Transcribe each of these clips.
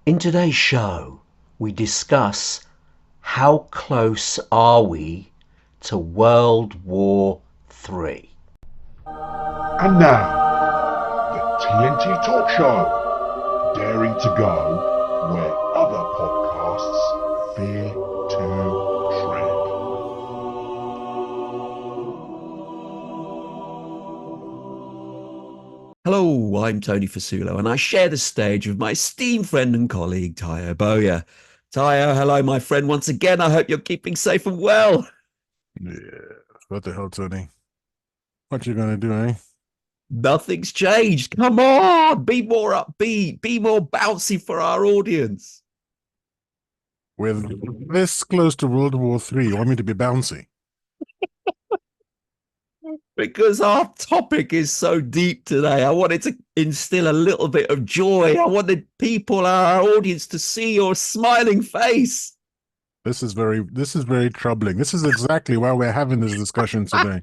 In today's show, we discuss how close are we to World War III? And now, the TNT Talk Show, daring to go where other podcasts fear to tread. Hello, I'm Tony Fasulo, and I share the stage with my esteemed friend and colleague, Tayo Boya. Tayo, hello, my friend. Once again, I hope you're keeping safe and well. Yeah, what the hell, Tony? What you gonna do, eh? Nothing's changed. Come on, be more upbeat, be more bouncy for our audience. We're this close to World War III. You want me to be bouncy? Because our topic is so deep today. I wanted to instill a little bit of joy. I wanted people, our audience, to see your smiling face. This is very troubling. This is exactly why we're having this discussion today.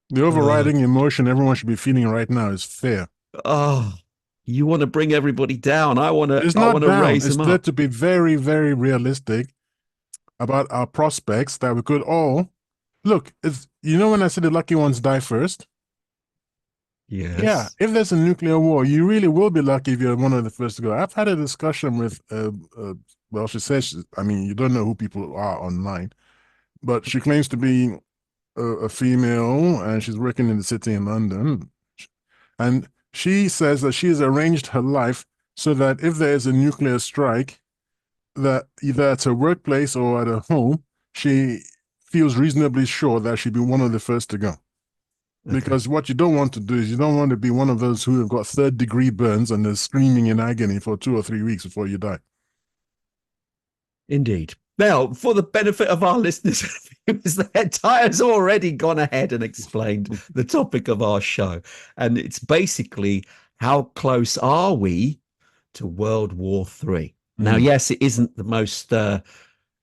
The overriding emotion everyone should be feeling right now is fear. Oh, you want to bring everybody down. I want It's to not down. raise It's them there up. to be very, very realistic about our prospects that we could all look. It's, you know, when I say the lucky ones die first. Yes. Yeah, if there's a nuclear war, you really will be lucky if you're one of the first to go. I've had a discussion with, well, she says, I mean, you don't know who people are online, but she claims to be a female and she's working in the city in London. And she says that she has arranged her life so that if there is a nuclear strike, that either at her workplace or at her home, she feels reasonably sure that she'll be one of the first to go. Okay. Because what you don't want to do is you don't want to be one of those who have got third-degree burns and they're screaming in agony for 2 or 3 weeks before you die. Indeed. Now, for the benefit of our listeners, the Tyre's already gone ahead and explained the topic of our show. And it's basically how close are we to World War III? Now, yes, it isn't the most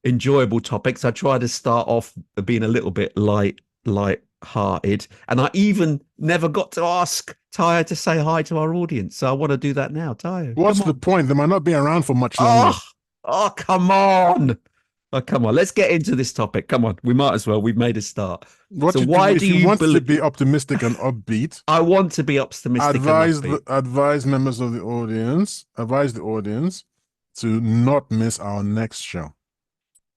enjoyable topics. I try to start off being a little bit light-hearted, and I even never got to ask Tyre to say hi to our audience. So I want to do that now, Tyre. What's the point? They might not be around for much longer. Oh, come on. Oh, come on. Let's get into this topic. Come on. We might as well. We've made a start. What so you why do, do if you want to believe... be optimistic and upbeat, I want to be optimistic advise and upbeat. advise members of the audience, advise the audience to not miss our next show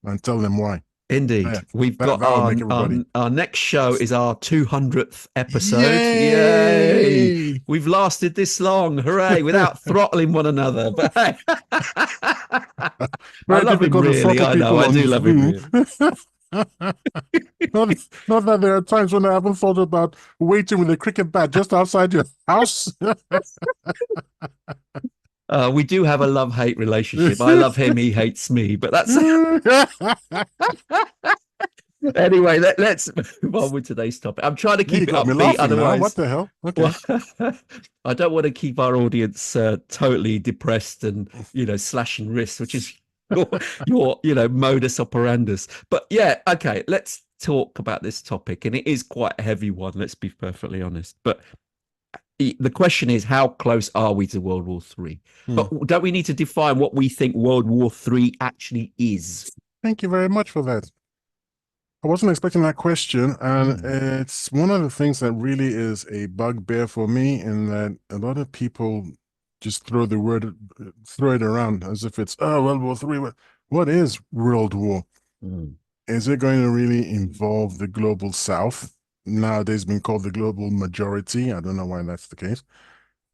and tell them why. Indeed. Yeah, We've got our next show is our 200th episode. Yay! We've lasted this long. Hooray! Without throttling one another. But hey, I love him really. I know. I do love him really. Not that there are times when I haven't thought about waiting with a cricket bat just outside your house. We do have a love-hate relationship. I love him, he hates me, but that's anyway. Let's move on with today's topic. I'm trying to keep it upbeat. Otherwise, what the hell? Okay. Well, I don't want to keep our audience totally depressed and slashing wrists, which is your modus operandus. But yeah, okay. Let's talk about this topic, and it is quite a heavy one. Let's be perfectly honest, but. The question is, how close are we to World War III? But don't we need to define what we think World War III actually is? Thank you very much for that. I wasn't expecting that question, and it's one of the things that really is a bugbear for me, in that a lot of people just throw it around as if it's, oh, World War III. What is World War? Is it going to really involve the global South? Nowadays been called the global majority. I don't know why that's the case.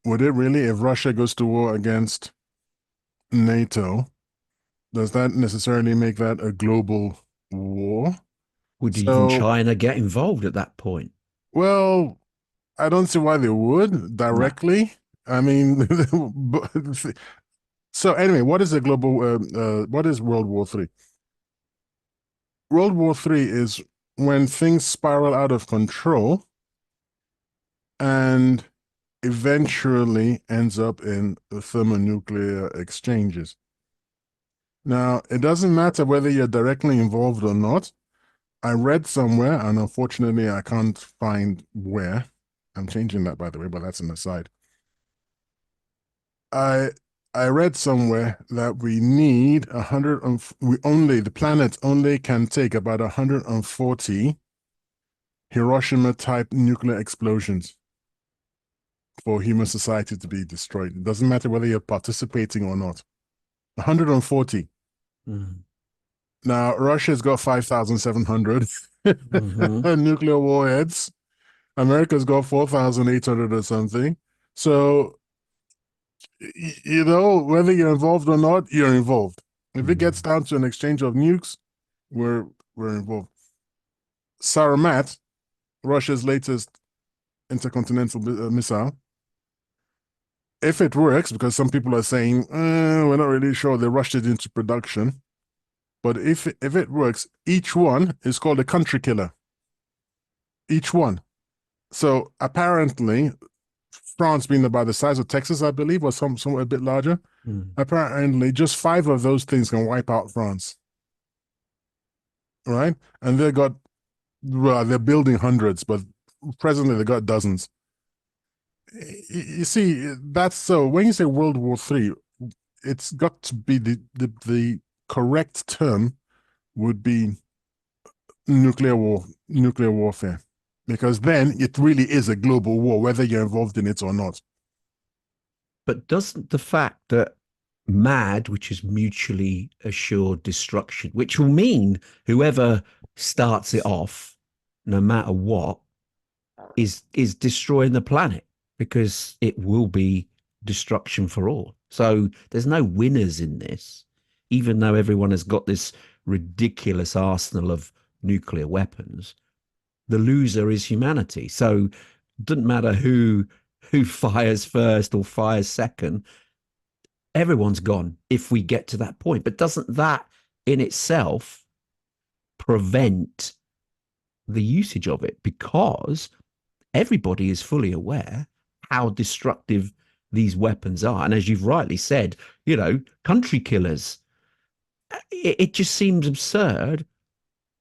Would it really, if Russia goes to war against NATO, does that necessarily make that a global war? Would even China get involved at that point? Well, I don't see why they would directly. No. I mean, so anyway, what is a global, what is World War III? World War III is when things spiral out of control and eventually ends up in thermonuclear exchanges. Now, it doesn't matter whether you're directly involved or not. I read somewhere, and unfortunately I can't find where. I'm changing that, by the way, but that's an aside. I read somewhere that we need the planet only can take about 140 Hiroshima type nuclear explosions for human society to be destroyed. It doesn't matter whether you're participating or not. 140. Mm. Now, Russia's got 5,700 Mm-hmm. nuclear warheads. America's got 4,800 or something. So, whether you're involved or not, you're involved. If it gets down to an exchange of nukes, we're involved. Saramat, Russia's latest intercontinental missile, if it works, because some people are saying we're not really sure, they rushed it into production. But if it works, each one is called a country killer. Each one. So apparently, France being about the size of Texas, I believe, or somewhere a bit larger. Apparently, just 5 of those things can wipe out France. Right? And they're building hundreds, but presently they got dozens. You see, that's so. When you say World War III, it's got to be the correct term would be nuclear warfare, because then it really is a global war, whether you're involved in it or not. But doesn't the fact that MAD, which is mutually assured destruction, which will mean whoever starts it off, no matter what, is destroying the planet, because it will be destruction for all. So there's no winners in this, even though everyone has got this ridiculous arsenal of nuclear weapons. The loser is humanity. So it doesn't matter who fires first or fires second. Everyone's gone if we get to that point. But doesn't that in itself prevent the usage of it? Because everybody is fully aware how destructive these weapons are. And as you've rightly said, country killers. It just seems absurd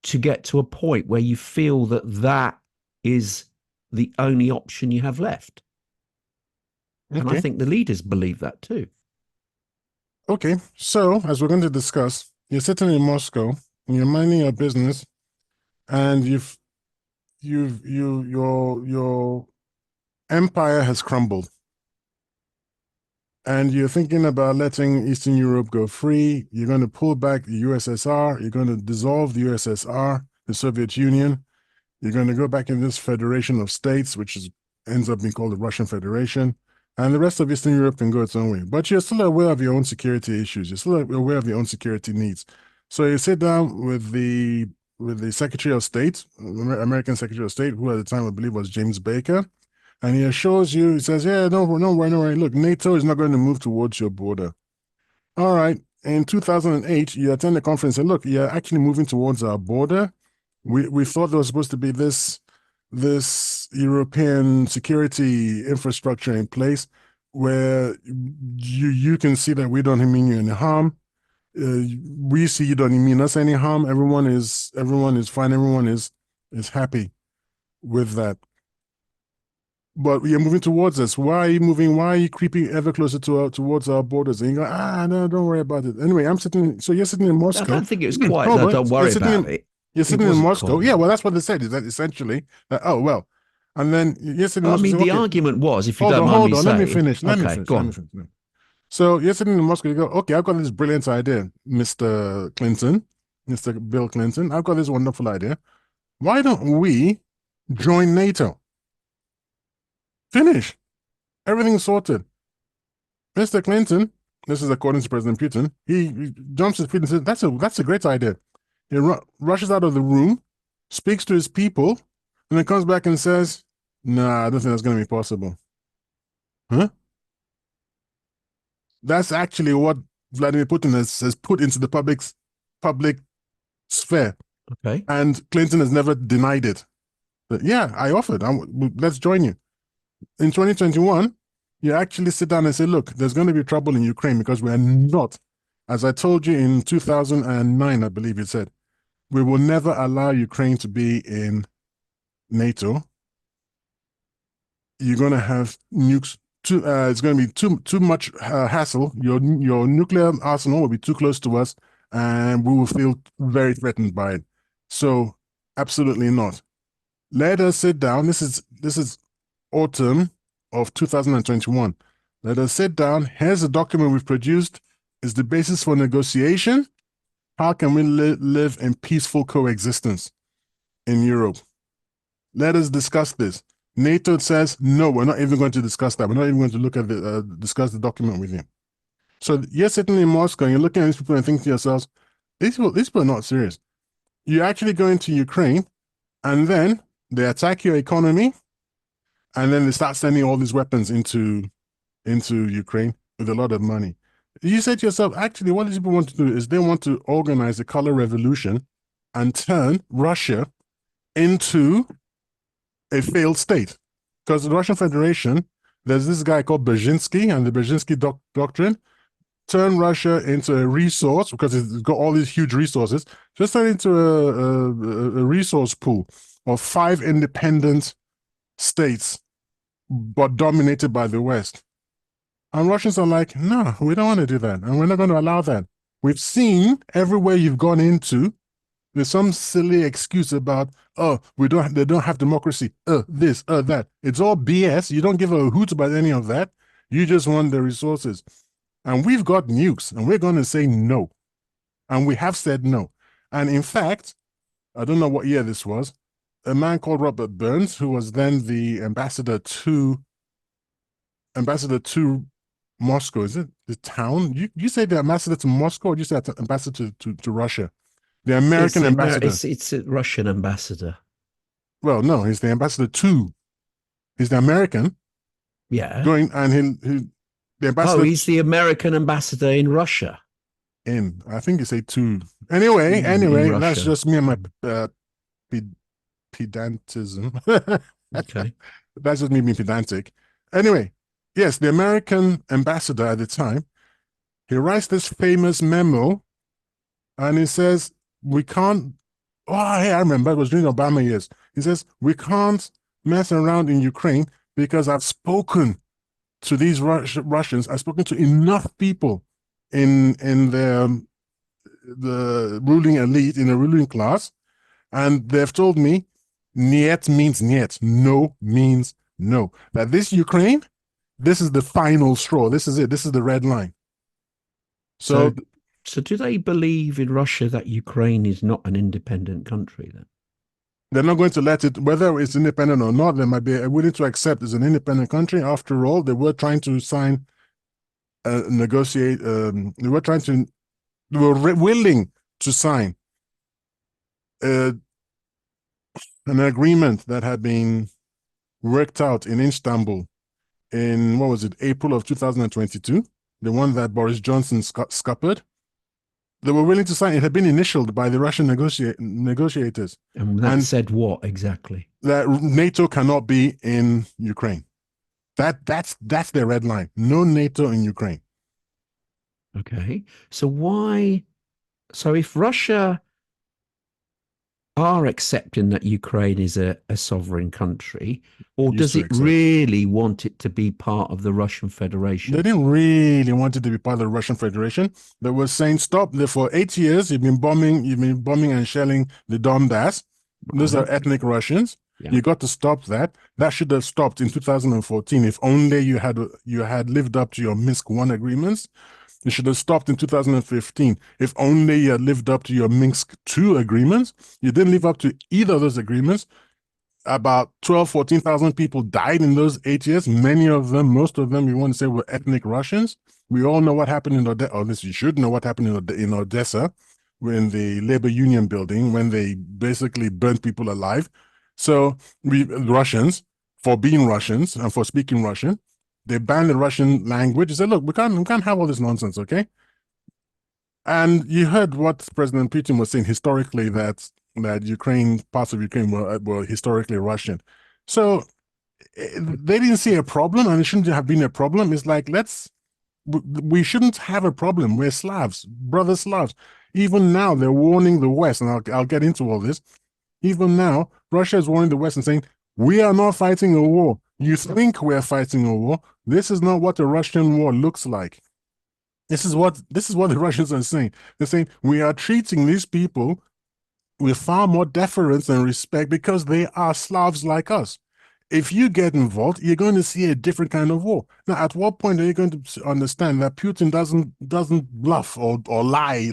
to get to a point where you feel that is the only option you have left. Okay. And I think the leaders believe that too. Okay, so as we're going to discuss, you're sitting in Moscow and you're minding your business, and your empire has crumbled, and you're thinking about letting Eastern Europe go free. You're going to pull back the USSR. You're going to dissolve the USSR, the Soviet Union. You're going to go back in this federation of states, which ends up being called the Russian Federation. And the rest of Eastern Europe can go its own way. But you're still aware of your own security issues. You're still aware of your own security needs. So you sit down with the Secretary of State, American Secretary of State, who at the time I believe was James Baker, and he assures you, he says, yeah, no worry. Look, NATO is not going to move towards your border. All right. In 2008, you attend the conference and look, you're actually moving towards our border. We thought there was supposed to be this European security infrastructure in place where you can see that we don't mean you any harm. We see you don't mean us any harm. Everyone is fine. Everyone is happy with that. But you're moving towards us. Why are you moving? Why are you creeping ever closer towards our borders? And you go, no, don't worry about it. Anyway, you're sitting in Moscow. I don't think it was quite, no, don't worry about it. You're sitting in Moscow. Yeah, well, that's what they said, is that essentially, and then you're sitting in Moscow. I mean, the argument was, if you don't mind me saying. Let me finish. Let me finish. So you're sitting in Moscow, you go, okay, I've got this brilliant idea, Mr. Bill Clinton. I've got this wonderful idea. Why don't we join NATO? Finish. Everything's sorted. Mr. Clinton, this is according to President Putin, he jumps his feet and says, that's a great idea. He rushes out of the room, speaks to his people, and then comes back and says, nah, I don't think that's going to be possible. Huh? That's actually what Vladimir Putin has put into the public sphere. Okay. And Clinton has never denied it. But yeah, I offered. Let's join you. In 2021, you actually sit down and say, look, there's going to be trouble in Ukraine because we are not, as I told you in 2009, I believe you said, we will never allow Ukraine to be in NATO. You're going to have nukes it's going to be too much hassle. Your nuclear arsenal will be too close to us, and we will feel very threatened by it. So, absolutely not. Let us sit down. This is autumn of 2021. Let us sit down. Here's a document we've produced. Is the basis for negotiation. How can we live in peaceful coexistence in Europe? Let us discuss this. NATO says, no, we're not even going to discuss that. We're not even going to look at discuss the document with you. So you're sitting in Moscow and you're looking at these people and thinking to yourselves, these people are not serious. You actually go into Ukraine and then they attack your economy and then they start sending all these weapons into Ukraine with a lot of money. You say to yourself, actually, what these people want to do is they want to organize a color revolution and turn Russia into a failed state. Because the Russian Federation, there's this guy called Brzezinski and the Brzezinski doctrine, turn Russia into a resource, because it's got all these huge resources, just turn into a resource pool of 5 independent states, but dominated by the West. And Russians are like, no, we don't want to do that. And we're not going to allow that. We've seen everywhere you've gone into, there's some silly excuse about, oh, they don't have democracy, this, that. It's all BS. You don't give a hoot about any of that. You just want the resources. And we've got nukes, and we're going to say no. And we have said no. And in fact, I don't know what year this was, a man called Robert Burns, who was then the ambassador to Moscow, is it the town? You say the ambassador to Moscow, or you say ambassador to Russia? The American ambassador. It's a Russian ambassador. Well, no, he's the ambassador to. He's the American. Yeah. Going and the ambassador. Oh, he's the American ambassador in Russia. I think you say to. Anyway, that's just me and my pedantism. Okay. That's just me being pedantic. Anyway, yes, the American ambassador at the time, he writes this famous memo, and he says, we can't, hey, I remember, it was during Obama years. He says, we can't mess around in Ukraine because I've spoken to these Russians. I've spoken to enough people in the ruling elite, in the ruling class, and they've told me, niet means niet, no means no. That this Ukraine, this is the final straw. This is it. This is the red line. So do they believe in Russia that Ukraine is not an independent country then? They're not going to let it, whether it's independent or not, they might be willing to accept as an independent country. After all, they were trying to sign, negotiate, they were willing to sign an agreement that had been worked out in Istanbul in, what was it, April of 2022, the one that Boris Johnson scuppered. They were willing to sign. It had been initialed by the Russian negotiators. And that said what exactly? That NATO cannot be in Ukraine. That's their red line. No NATO in Ukraine. Okay. So if Russia are accepting that Ukraine is a sovereign country, or does it really want it to be part of the Russian Federation? They didn't really want it to be part of the Russian Federation. They were saying, stop. For 8 years, you've been bombing and shelling the Donbass. Those are ethnic Russians. Yeah. You got to stop that. That should have stopped in 2014. If only you had lived up to your Minsk I agreements. You should have stopped in 2015. If only you had lived up to your Minsk II agreements. You didn't live up to either of those agreements. About 14,000 people died in those 8 years. Most of them, you want to say, were ethnic Russians. We all know what happened in Odessa, or at least you should know what happened in Odessa, in the labor union building, when they basically burnt people alive. So Russians, for being Russians and for speaking Russian, they banned the Russian language. They said, look, we can't have all this nonsense, okay? And you heard what President Putin was saying historically, that Ukraine, parts of Ukraine were historically Russian. So they didn't see a problem, and it shouldn't have been a problem. It's like, we shouldn't have a problem. We're Slavs, brother Slavs. Even now, they're warning the West, and I'll get into all this. Even now, Russia is warning the West and saying, we are not fighting a war. You think we're fighting a war. This is not what a Russian war looks like. This is what the Russians are saying. They're saying we are treating these people with far more deference and respect because they are Slavs like us. If you get involved, you're going to see a different kind of war. Now, at what point are you going to understand that Putin doesn't bluff or lie,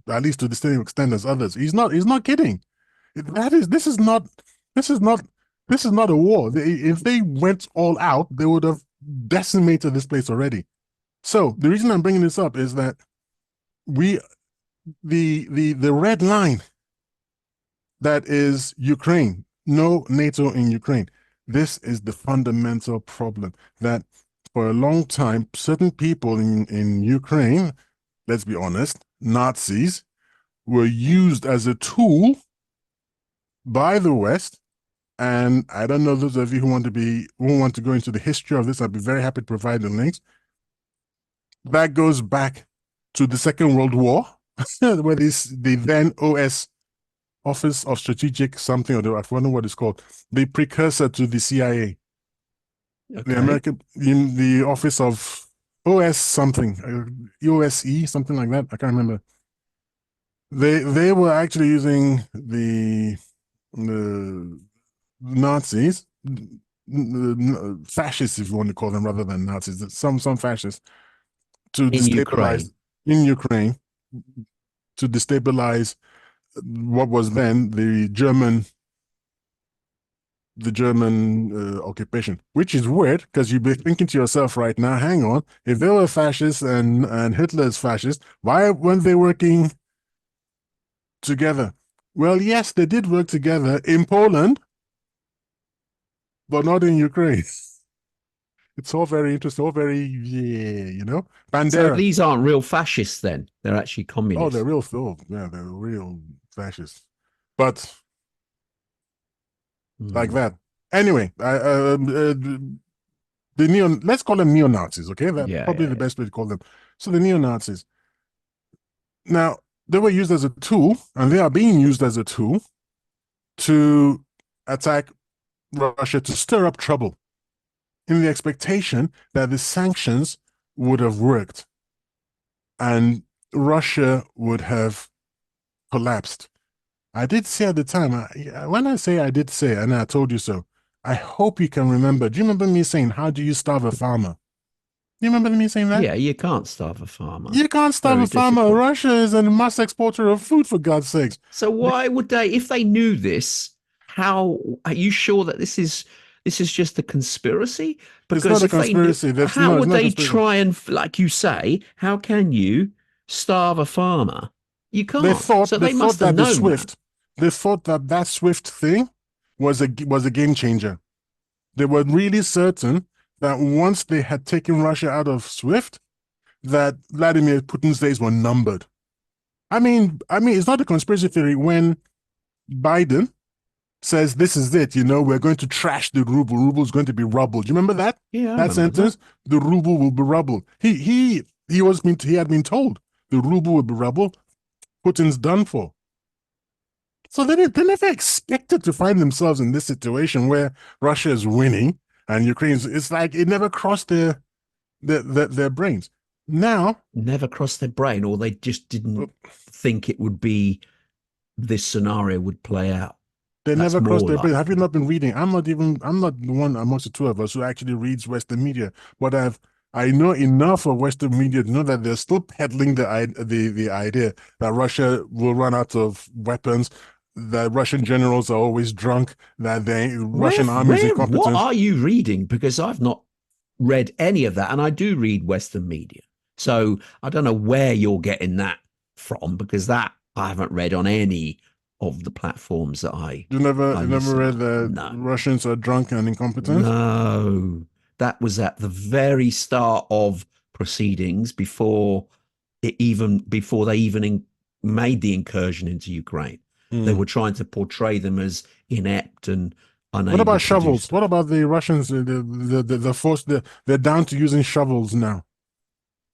at least to the same extent as others? He's not kidding. This is not a war. If they went all out, they would have decimated this place already. So the reason I'm bringing this up is that the red line that is Ukraine, no NATO in Ukraine. This is the fundamental problem that for a long time, certain people in Ukraine, let's be honest, Nazis, were used as a tool by the West. And I don't know those of you who want to go into the history of this, I'd be very happy to provide the links. That goes back to the Second World War, where the then OS, Office of Strategic something, or I don't know what it's called, the precursor to the CIA. Okay. The American, in the Office of OS something, OSE, something like that. I can't remember. They were actually using the Nazis, fascists, if you want to call them, rather than Nazis, some fascists, to destabilize in Ukraine, to destabilize what was then the German occupation, which is weird because you'd be thinking to yourself right now, hang on, if they were fascists and Hitler's fascist, why weren't they working together? Well, yes, they did work together in Poland, but not in Ukraine. It's all very interesting, all very, Bandera. So these aren't real fascists then? They're actually communists. Oh, they're real, they're real fascists. But like that. Anyway, let's call them neo-Nazis, okay? That's probably the best way to call them. So the neo-Nazis. Now, they were used as a tool, and they are being used as a tool to attack Russia, to stir up trouble, in the expectation that the sanctions would have worked and Russia would have collapsed. I did say at the time, when I say I did say, and I told you so, I hope you can remember. Do you remember me saying, how do you starve a farmer? Do you remember me saying that? Yeah, you can't starve a farmer. You can't starve a farmer. Difficult. Russia is a mass exporter of food, for God's sakes. So why would they, if they knew this, how are you sure that this is just a conspiracy? Because it's not a conspiracy. How would they try and, like you say, how can you starve a farmer? You can't. They must have known that. They thought that SWIFT thing was a game changer. They were really certain that once they had taken Russia out of SWIFT, that Vladimir Putin's days were numbered. I mean, it's not a conspiracy theory when Biden says this is it, we're going to trash the ruble. Ruble's going to be rubble. Do you remember that? Yeah. That sentence? That. The ruble will be rubble. He had been told the ruble will be rubble. Putin's done for. So they never expected to find themselves in this situation where Russia is winning and Ukraine's. It's like it never crossed their brains. Now, never crossed their brain, or they just didn't think it would be. This scenario would play out. They never crossed their brain. Have you not been reading? I'm not the one amongst the two of us who actually reads Western media, but I know enough of Western media to know that they're still peddling the idea that Russia will run out of weapons, that Russian generals are always drunk, that Russian army is incompetent. What are you reading? Because I've not read any of that, and I do read Western media. So I don't know where you're getting that from, because that I haven't read on any of the platforms that You never read that Russians are drunk and incompetent? No. That was at the very start of proceedings before they even made the incursion into Ukraine. They were trying to portray them as inept and unable. What about shovels? What about the Russians? The force. They're down to using shovels now.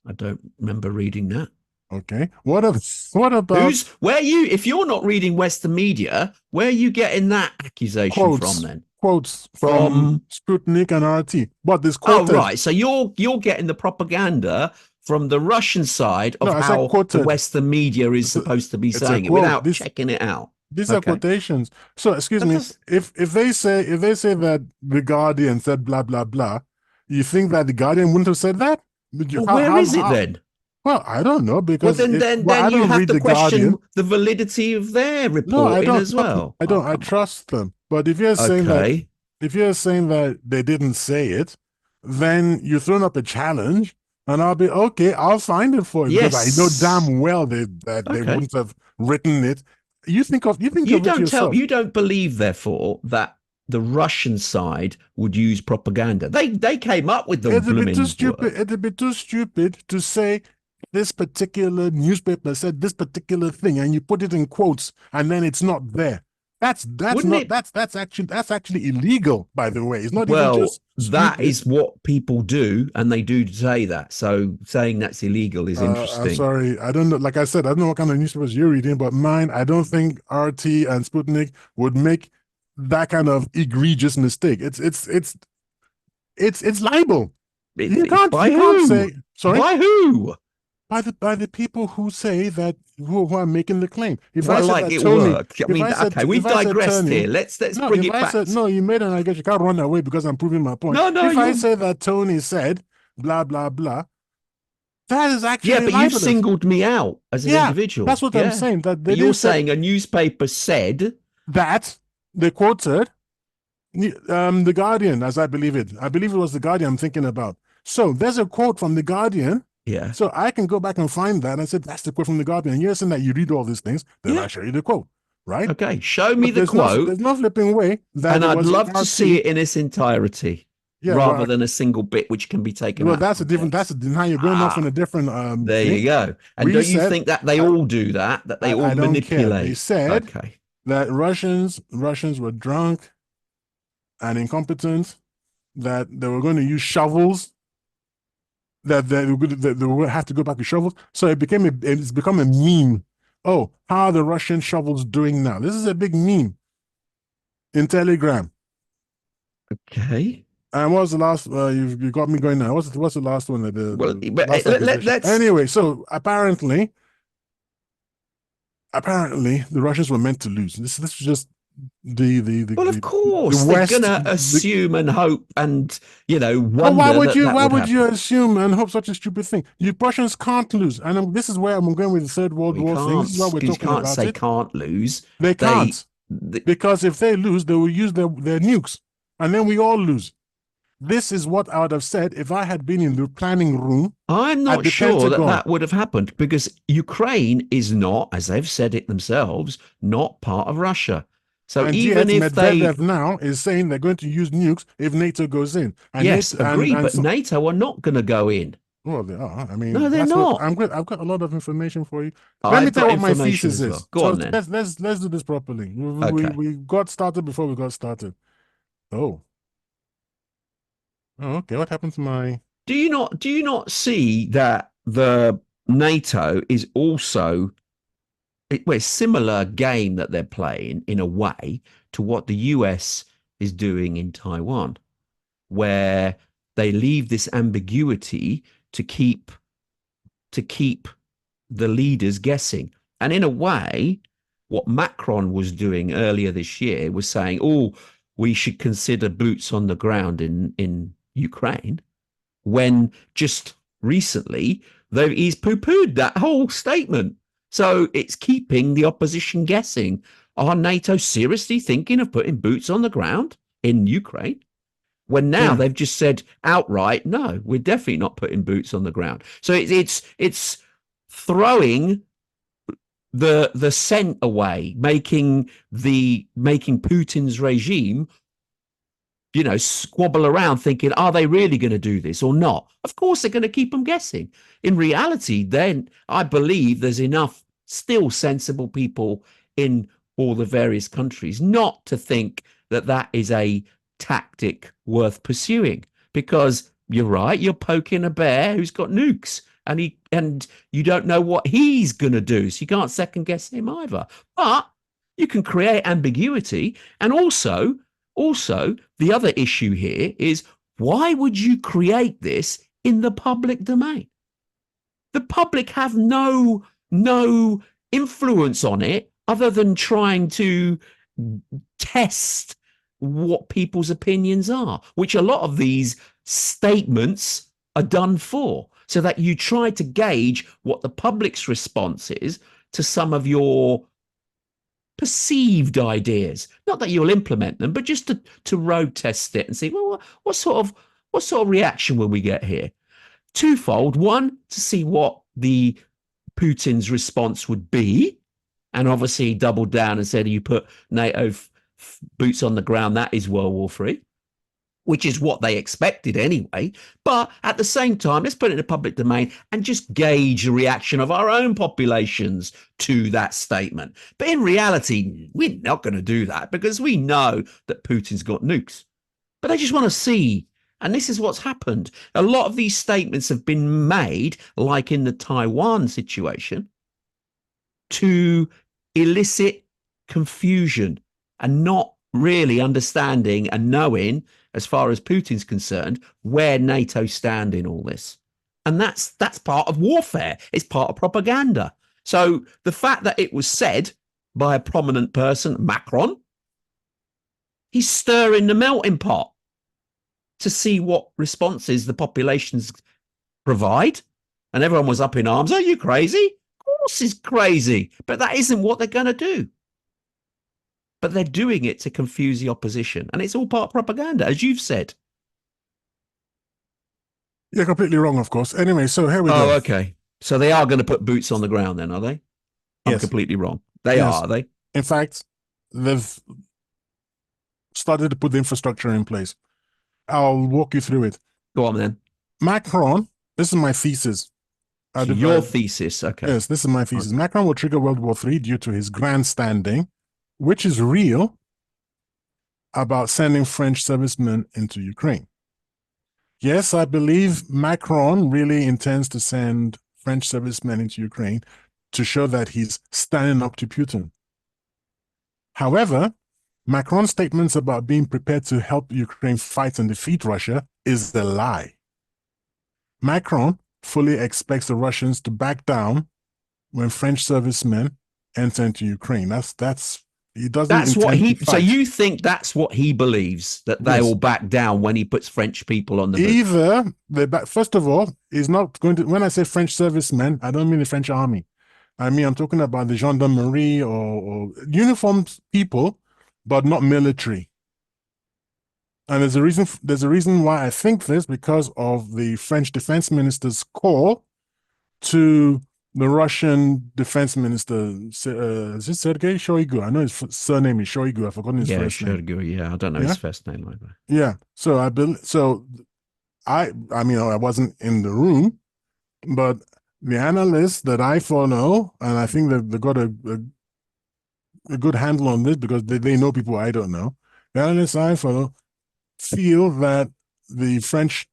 I don't remember reading that. Okay. What about if you're not reading Western media, where are you getting that accusation from then? quotes From Sputnik and RT. But this oh quoted. right, so you're getting the propaganda from the Russian side No, of I said how the quoted. Western media is supposed to be It's a saying it quote. without checking it out. These are Okay. quotations. So excuse That me, does- if they say that the Guardian said blah blah blah, you think that the Guardian wouldn't have said that? Well, where is it then? Well, I don't know Well, because then I you don't have read to the question Guardian. the validity of their No, I reporting don't. as well. I Oh, don't. I come on. trust them. But if you're saying Okay. that they didn't say it, then you're throwing up a challenge, and I'll be okay. I'll find it for you because I know Yes. damn well they Okay. wouldn't have written it. You think of it yourself. You don't believe, therefore, that the Russian side would use propaganda. They came up with the It's a bit too blooming stupid. word. It's a bit too stupid to say this particular newspaper said this particular thing, and you put it in quotes, and then it's not there. That's actually illegal. By the way, it's not even Well, just that stupid. is what people do, and they do say that. So saying that's illegal is I'm interesting. sorry, I don't know. Like I said, I don't know what kind of newspapers you're reading, but mine, I don't think RT and Sputnik would make that kind of egregious mistake. It's libel. You can't say sorry. By who? By the people who say that who are making the claim. If Well, I said like that it Tony, worked. I mean, okay, we've if I said digressed Tony, here. Let's no, bring if it I back. said no, you made an allegation. You can't run away because I'm proving my point. No, If I you're say that Tony said blah blah blah, that is actually yeah, but you libelous. singled me out as an individual. That's what I'm saying. That they But you're didn't say saying a newspaper said that they quoted the Guardian, as I believe it. I believe it was the Guardian I'm thinking about. So there's a quote from the Guardian. Yeah. So I can go back and find that and say that's the quote from the Guardian. And you're saying that you read all these things, then I show you the quote, right? Okay, show me But the quote. there's no flipping way that and it I'd was love to RT. see it in its entirety, rather than a single bit which can be taken out. That's a different. Now you're going off on a different. There thing. you go. And don't you think that they all do that? That they all I don't manipulate? care. They said that Russians were drunk and incompetent, that they were going to use shovels, that they would have to go back to shovels. So it's become a meme. Oh, how are the Russian shovels doing now? This is a big meme in Telegram. Okay. And what was the last? You got me going now. What's the last one? Let's anyway. So apparently, the Russians were meant to lose. This is just well, of course, they're gonna assume and hope and wonder. Why would you assume and hope such a stupid thing? You Russians can't lose, and this is where I'm going with the Third World War thing. This is what we're talking about. You can't say can't lose. They can't because if they lose, they will use their nukes, and then we all lose. This is what I would have said if I had been in the planning room. I'm not sure that would have happened because Ukraine is not, as they've said it themselves, not part of Russia. So and even if Medvedev now is saying they're going to use nukes if NATO goes in. And yes, agree, but NATO are not going to go in. Well, they are. I mean, no, they're not. I've got a lot of information for you. Let me tell you what my thesis is. Well. Go on then. Let's do this properly. We got started before we got started. Oh, okay. What happened to my? Do you not see that the NATO is also a similar game that they're playing in a way to what the US is doing in Taiwan, where they leave this ambiguity to keep the leaders guessing. And in a way, what Macron was doing earlier this year was saying, oh, we should consider boots on the ground in Ukraine, when just recently he's poo-pooed that whole statement. So it's keeping the opposition guessing. Are NATO seriously thinking of putting boots on the ground in Ukraine? When now they've just said outright, no, we're definitely not putting boots on the ground. So it's throwing the scent away, making Putin's regime, squabble around thinking, are they really going to do this or not? Of course, they're going to keep them guessing. In reality, then I believe there's enough still sensible people in all the various countries not to think that is a tactic worth pursuing, because you're right, you're poking a bear who's got nukes, and you don't know what he's going to do, so you can't second guess him either. But you can create ambiguity and also Also, the other issue here is, why would you create this in the public domain? The public have no influence on it other than trying to test what people's opinions are, which a lot of these statements are done for, so that you try to gauge what the public's response is to some of your perceived ideas. Not that you'll implement them, but just to road test it and see, well, what sort of reaction will we get here? Twofold. One, to see what the Putin's response would be. And obviously he doubled down and said, you put NATO boots on the ground, that is World War III, which is what they expected anyway. But at the same time, let's put it in the public domain and just gauge the reaction of our own populations to that statement. But in reality, we're not going to do that because we know that Putin's got nukes. But they just want to see. And this is what's happened. A lot of these statements have been made, like in the Taiwan situation, to elicit confusion and not really understanding and knowing, as far as Putin's concerned, where NATO stand in all this. And that's part of warfare. It's part of propaganda. So the fact that it was said by a prominent person, Macron, he's stirring the melting pot to see what responses the populations provide. And everyone was up in arms. Are you crazy? Of course he's crazy. But that isn't what they're going to do. But they're doing it to confuse the opposition. And it's all part of propaganda, as you've said. You're completely wrong, of course. Anyway, so here we go. Oh, okay. So they are going to put boots on the ground then, are they? I'm completely wrong. They are they? In fact, they've started to put the infrastructure in place. I'll walk you through it. Go on then. Macron, this is my thesis. So your thesis, okay. Yes, this is my thesis. Okay. Macron will trigger World War III due to his grandstanding, which is real, about sending French servicemen into Ukraine. Yes, I believe Macron really intends to send French servicemen into Ukraine to show that he's standing up to Putin. However, Macron's statements about being prepared to help Ukraine fight and defeat Russia is a lie. Macron fully expects the Russians to back down when French servicemen enter into Ukraine. He doesn't. That's what he. So you think that's what he believes, that they will back down when he puts French people on the move? Either they back. First of all, he's not going to. When I say French servicemen, I don't mean the French army. I mean I'm talking about the gendarmerie or uniformed people, but not military. And there's a reason why I think this, because of the French defense minister's call to the Russian defense minister, is it Sergei Shoigu? I know his surname is Shoigu. I've forgotten his first name. Shoigu, yeah, I don't know his first name either. Yeah, so I mean, I wasn't in the room, but the analysts that I follow, and I think that they got a good handle on this because they know people I don't know. The analysts I follow feel that the French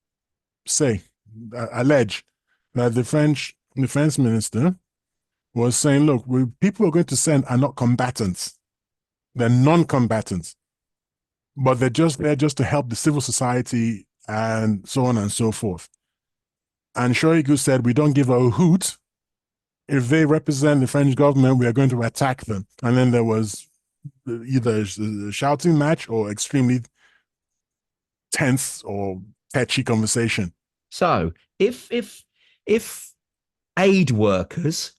allege that the French defense minister was saying, look, people we're going to send are not combatants. They're non-combatants. But they're just there just to help the civil society and so on and so forth. And Shoigu said, we don't give a hoot. If they represent the French government, we are going to attack them. And then there was either a shouting match or extremely tense or tetchy conversation. So if aid workers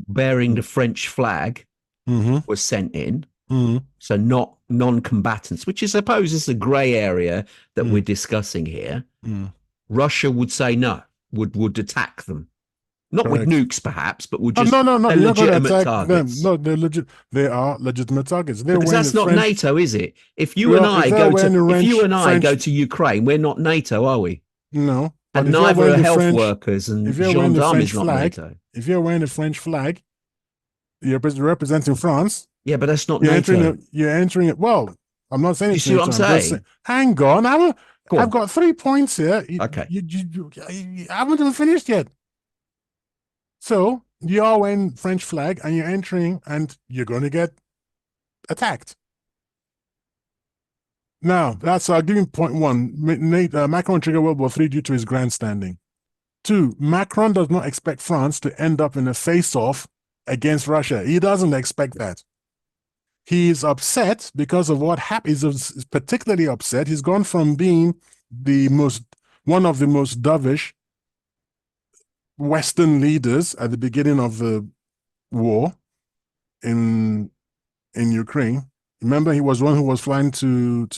bearing the French flag were sent in, so not non-combatants, which I suppose is the grey area that we're discussing here, Russia would say no, would attack them. Not with nukes, perhaps, but would just legitimate targets. Them. No, they are legitimate targets. Because that's not NATO, is it? If you and I go to Ukraine, we're not NATO, are we? No. And neither are health workers and gendarmes is not NATO. If you're wearing the French flag, you're representing France. Yeah, but that's not NATO. You're entering it. Well, I'm not saying. You see what I'm saying? Hang on, I've got 3 points here. Okay. I haven't even finished yet. So you are wearing French flag and you're entering and you're going to get attacked. Now, I'll give you point one. Macron triggered World War III due to his grandstanding. Two, Macron does not expect France to end up in a face-off against Russia. He doesn't expect that. He's upset because of what happened. He's particularly upset. He's gone from being one of the most dovish Western leaders at the beginning of the war in Ukraine. Remember, he was one who was flying to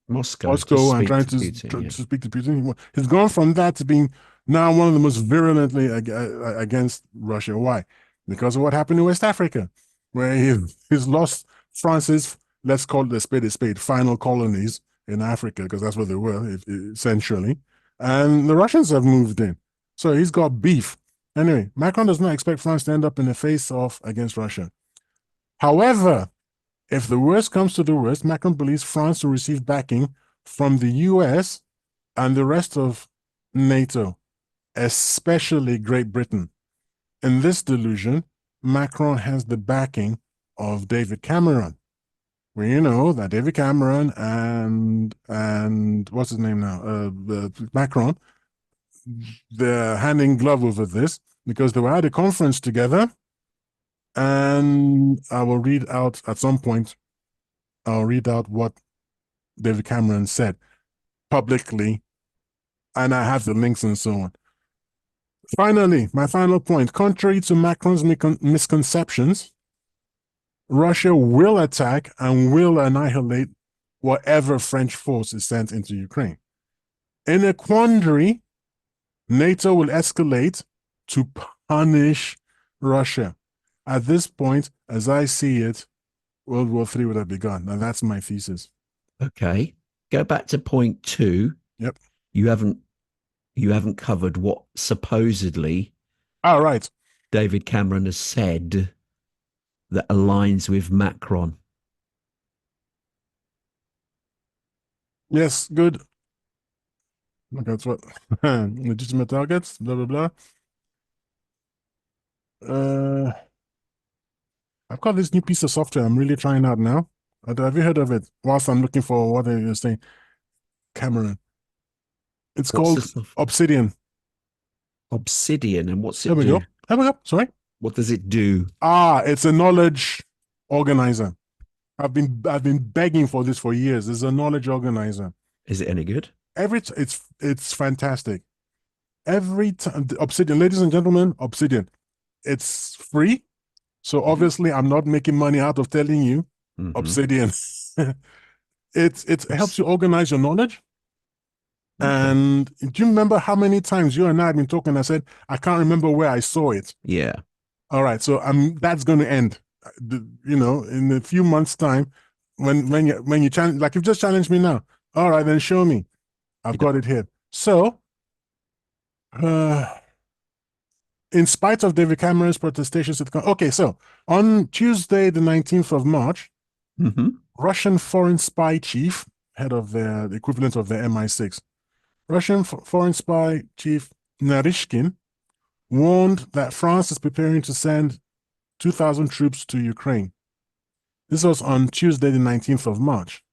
Moscow and trying to Putin, to speak to Putin. He's gone from that to being now one of the most virulently against Russia. Why? Because of what happened in West Africa, where he's lost France's, let's call it a spade, final colonies in Africa, because that's what they were, essentially. And the Russians have moved in. So he's got beef. Anyway, Macron does not expect France to end up in a face-off against Russia. However, if the worst comes to the worst, Macron believes France will receive backing from the US and the rest of NATO, especially Great Britain. In this delusion, Macron has the backing of David Cameron. We know that David Cameron and what's his name now? Macron, they're hand in glove over this because they were at a conference together. And I will read out at some point, I'll read out what David Cameron said publicly, and I have the links and so on. Finally, my final point, contrary to Macron's misconceptions, Russia will attack and will annihilate whatever French force is sent into Ukraine. In a quandary, NATO will escalate to punish Russia. At this point, as I see it, World War III would have begun. Now that's my thesis. Okay. Go back to point 2. Yep. You haven't covered what supposedly right. David Cameron has said that aligns with Macron. Yes, good. Look, that's what legitimate targets, blah blah blah. I've got this new piece of software I'm really trying out now. Have you heard of it? Whilst I'm looking for what you're saying, Cameron. It's called Obsidian. Obsidian, and what's it There we do? go. There we go. Sorry. What does it do? It's a knowledge organizer. I've been begging for this for years. It's a knowledge organizer. Is it any good? It's fantastic. Every time, Obsidian, ladies and gentlemen, Obsidian. It's free. So obviously I'm not making money out of telling you Obsidian. It helps you organize your knowledge. And do you remember how many times you and I have been talking? I said, I can't remember where I saw it. Yeah. All right. So that's going to end, in a few months' time when you challenge, like you've just challenged me now. All right, then show me. I've got it here. So, in spite of David Cameron's protestations, so on Tuesday, the 19th of March, Russian foreign spy chief, head of the equivalent of the MI6, Russian foreign spy chief Narishkin warned that France is preparing to send 2,000 troops to Ukraine. This was on Tuesday, the 19th of March.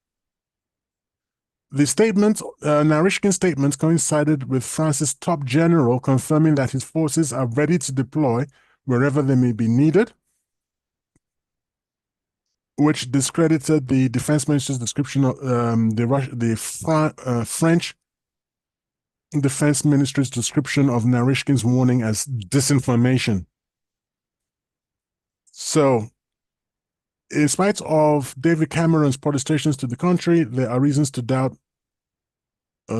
The statement, Narishkin's statement, coincided with France's top general confirming that his forces are ready to deploy wherever they may be needed, which discredited the defense minister's description of the French defense ministry's description of Narishkin's warning as disinformation. So, in spite of David Cameron's protestations to the contrary, there are reasons to doubt. There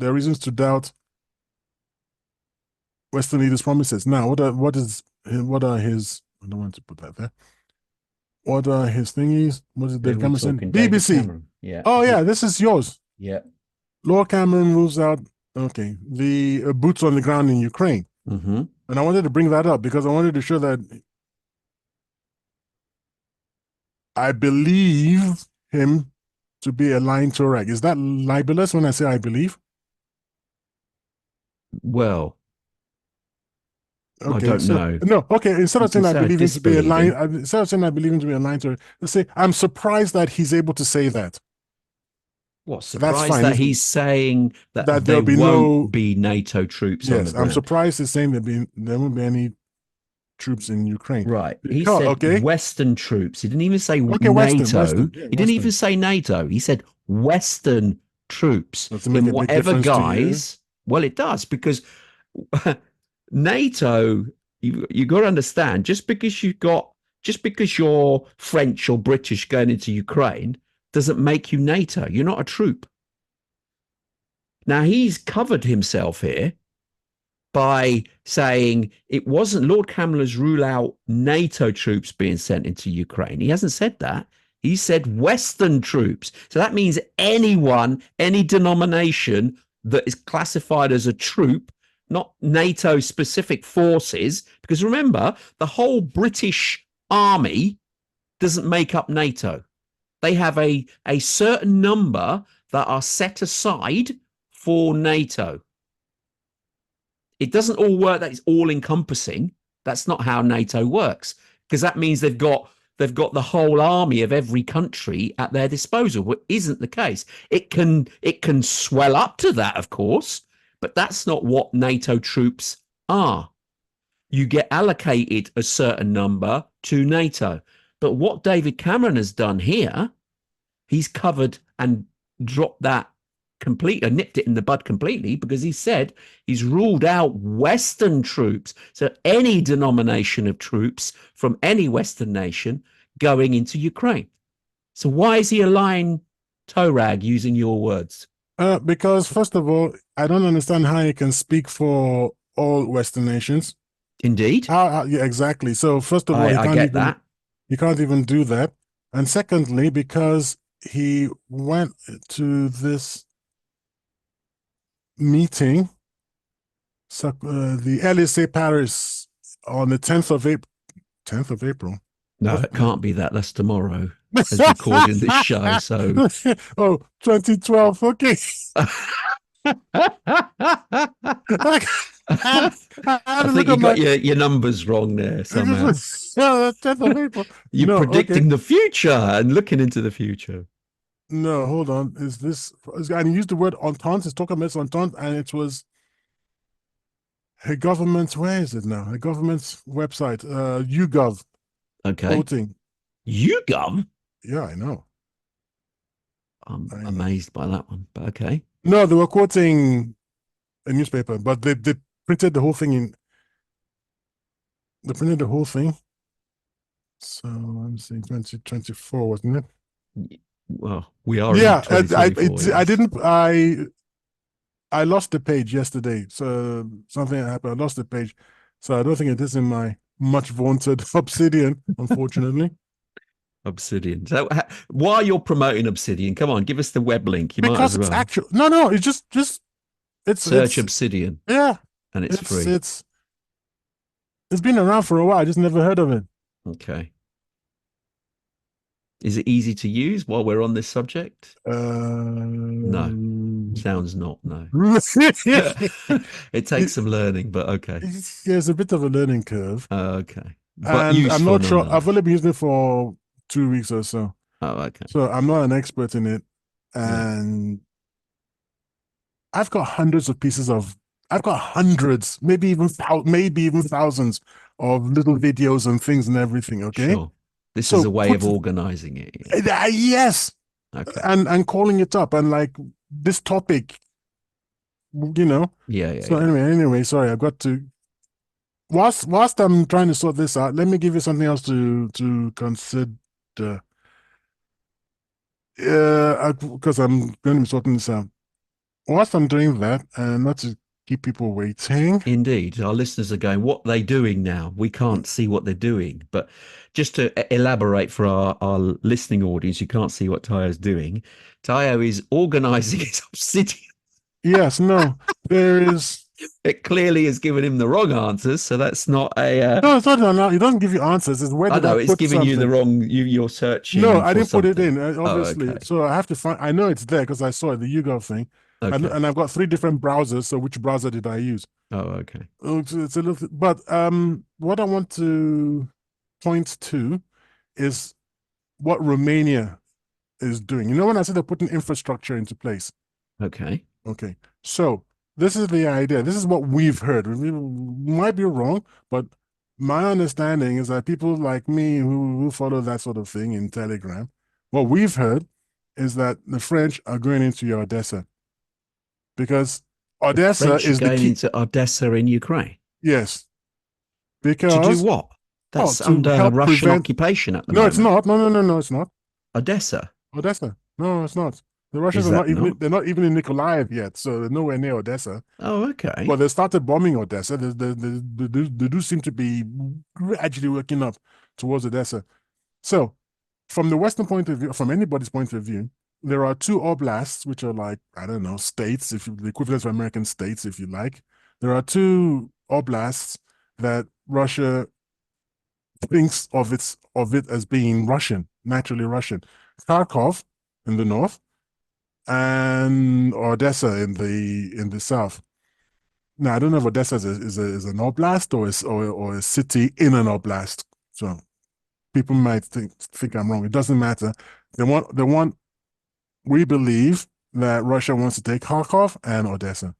are reasons to doubt Western leaders' promises. Now, what are his? I don't want to put that there. What are his thingies? What is David Cameron saying? BBC. Cameron. Yeah. Oh yeah, this is yours. Yeah. Lord Cameron rules out. Okay, the boots on the ground in Ukraine. And I wanted to bring that up because I wanted to show that I believe him to be a lying Torah. Is that libelous when I say I believe? Well, I Okay, don't so know. no, okay. Instead You of can saying I say I believe him to be a disbelieve line, him. instead of saying I believe him to be a line to, let's say I'm surprised that he's able to say that. What, That's surprised fine. that he's saying that That there there'll be no. won't be NATO troops on the Yes, I'm ground? surprised he's saying there won't be any troops in Ukraine. Right. He Because said okay, Western troops. He didn't even say okay, NATO. yeah, He didn't Western. even say NATO. He said Western troops Does it make in a big whatever difference to you? guise. Well, it does because NATO, you got to understand, just because you're French or British going into Ukraine doesn't make you NATO. You're not a troop. Now he's covered himself here by saying it wasn't Lord Cameron's rule out NATO troops being sent into Ukraine. He hasn't said that. He said Western troops. So that means anyone, any denomination that is classified as a troop, not NATO specific forces, because remember, the whole British army doesn't make up NATO. They have a certain number that are set aside for NATO. It doesn't all work that it's all encompassing. That's not how NATO works, because that means they've got the whole army of every country at their disposal, which isn't the case. It can swell up to that, of course, but that's not what NATO troops are. You get allocated a certain number to NATO. But what David Cameron has done here, he's covered and dropped that completely, nipped it in the bud completely, because he said he's ruled out Western troops. So any denomination of troops from any Western nation going into Ukraine. So why is he a lying toe rag, using your words? Because first of all, I don't understand how you can speak for all Western nations. Indeed. Yeah, exactly. So first of all, I get that. you can't even do that. And secondly, because he went to this meeting, the LSA Paris on the 10th of April. 10th of April. No, it can't be that. That's tomorrow as recording this show. So oh, 2012. Okay. I think you got your numbers wrong there somehow. 10th of April. You're predicting the future and looking into the future. No, hold on. Is this? And he used the word entente. He's talking about entente, and it was a government's. Where is it now? A government's website. YouGov. Okay. Quoting. YouGov. Yeah, I know. I'm amazed by that one, but okay. No, they were quoting a newspaper, but they printed the whole thing in. They printed the whole thing. So I'm saying 2024, wasn't it? Well, we are. Yeah, in 2024, I didn't. I lost the page yesterday. So something happened. I lost the page. So I don't think it is in my much vaunted Obsidian, unfortunately. Obsidian. So while you're promoting Obsidian, come on, give us the web link. You because might as well. It's actual. No, it's just it's search Obsidian. Yeah, and it's free. It's been around for a while. I just never heard of it. Okay. Is it easy to use while we're on this subject? No. Sounds not, no. It takes some learning, but okay. There's a bit of a learning curve. Okay. But and I'm not sure. I've only been using it for 2 weeks or so. Oh, okay. So I'm not an expert in it. And I've got hundreds, maybe even thousands of little videos and things and everything. Okay. Sure. This is a way of organizing it. Yes. Okay. And calling it up and like this topic, Yeah. So anyway, sorry, I've got to. Whilst I'm trying to sort this out, let me give you something else to consider. Because I'm going to be sorting this out. Whilst I'm doing that, and not to keep people waiting. Indeed. Our listeners are going, what are they doing now? We can't see what they're doing. But just to elaborate for our listening audience, you can't see what Tayo's doing. Tayo is organizing his Obsidian. Yes, no, there is. It clearly has given him the wrong answers, so that's not a. No, it's not. It doesn't give you answers. It's where I know it's giving you the wrong. You're searching. No, I didn't something. put it in, obviously. Oh, okay. So I have to find. I know it's there because I saw it, the YouGov thing. Okay. And I've got 3 different browsers. So which browser did I use? Oh, okay. It's a little, but what I want to point to is what Romania is doing. You know, when I said they're putting infrastructure into place. Okay. Okay, so this is the idea. This is what we've heard. We might be wrong, but my understanding is that people like me who follow that sort of thing in Telegram, what we've heard is that the French are going into your Odessa because The Odessa French are is the going key. into Odessa in Ukraine Yes, to do because what? oh, That's to under help Russian prevent. occupation at the No, it's moment. not. No, no, no, no, it's not. Odessa. Odessa. No, it's not. The Russians Is are not that even. not? They're not even in Nikolaev yet, so they're nowhere near Odessa. Oh, okay. But they started bombing Odessa. They do seem to be gradually working up towards Odessa. So, from the Western point of view, from anybody's point of view, there are 2 oblasts, which are like, I don't know, states, if you, the equivalent of American states, if you like. There are 2 oblasts that Russia thinks of it as being Russian, naturally Russian. Kharkov in the north and Odessa in the south. Now I don't know if Odessa is an oblast or a city in an oblast. So people might think I'm wrong. It doesn't matter. They want we believe that Russia wants to take Kharkov and Odessa.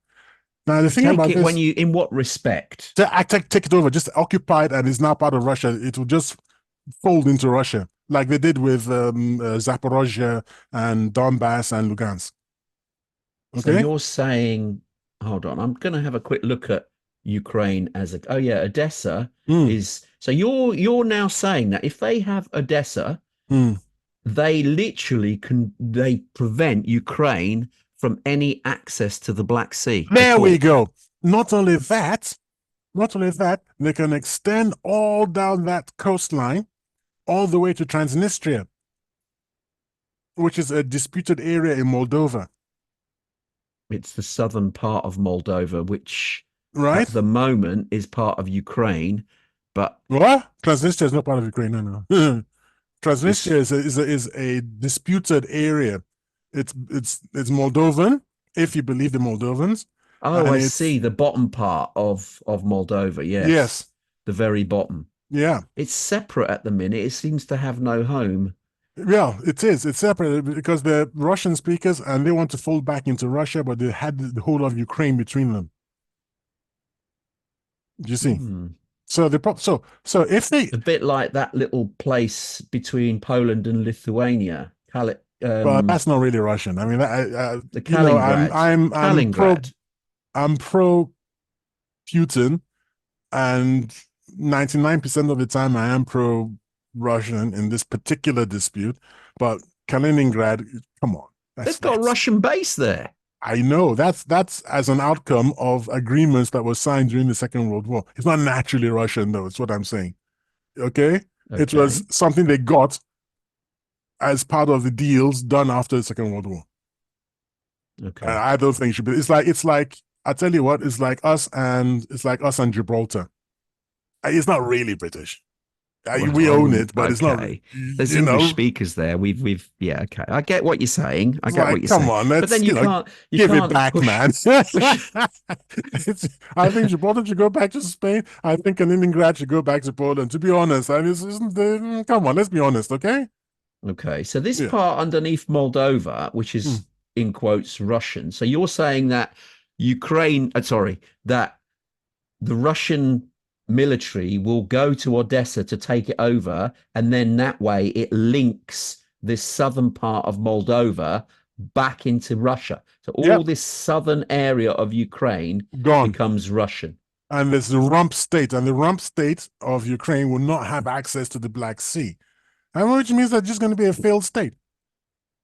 Now the To thing take about it when this, you, in what respect? take it over, just occupy it and it's now part of Russia. It will just fold into Russia, like they did with Zaporozhye and Donbass and Lugansk. So Okay? you're saying, hold on, I'm going to have a quick look at Ukraine as a, oh yeah, Odessa Mm, is, so you're now saying that if they have Odessa, mm. they literally can, they prevent Ukraine from any access to the Black Sea There at we all. go. Not only that, they can extend all down that coastline all the way to Transnistria, which is a disputed area in Moldova, It's the southern part of Moldova, which right? at the moment is part of Ukraine, but What? Transnistria is not part of Ukraine, no, no. Transnistria it's, is a disputed area. It's Moldovan, if you believe the Moldovans, oh, and I it's see the bottom part of Moldova. Yes, yes, the very bottom. yeah, It's separate at the minute. It seems to have no home. yeah. It is. It's separate because they're Russian speakers and they want to fold back into Russia, but they had the whole of Ukraine between them. Do you see? Hmm. So so if they, A bit like that little place between Poland and Lithuania, but that's not really Russian. I mean, the you know, Kaliningrad. Kaliningrad. I'm pro Putin, and 99% of the time I am pro Russian in this particular dispute. But Kaliningrad, come on, They've got a that's Russian base there. I know that's as an outcome of agreements that were signed during the Second World War. It's not naturally Russian, though. It's what I'm saying. Okay, it was Okay. something they got as part of the deals done after the Second World War. And Okay. I don't think it should be. It's like I tell you what, it's like us and Gibraltar. It's not really British. Well, We I own wouldn't. it, but it's not. Okay. There's You English know, speakers there. Yeah. Okay. I get what you're saying. I it's get what like, you're come saying. on, But then let's you give it can't back, push, man. push. I think Gibraltar should go back to Spain. I think Kaliningrad should go back to Poland. To be honest, I mean, come on, let's be honest, okay? Okay. So this Yeah. part underneath Moldova, which Hmm. is in quotes Russian. So you're saying that Ukraine, sorry, that the Russian military will go to Odessa to take it over, and then that way it links this southern part of Moldova back into Russia. So all Yep, this southern area of Ukraine gone. becomes Russian. And there's the rump state, and the rump state of Ukraine will not have access to the Black Sea, and which means they're just going to be a failed state.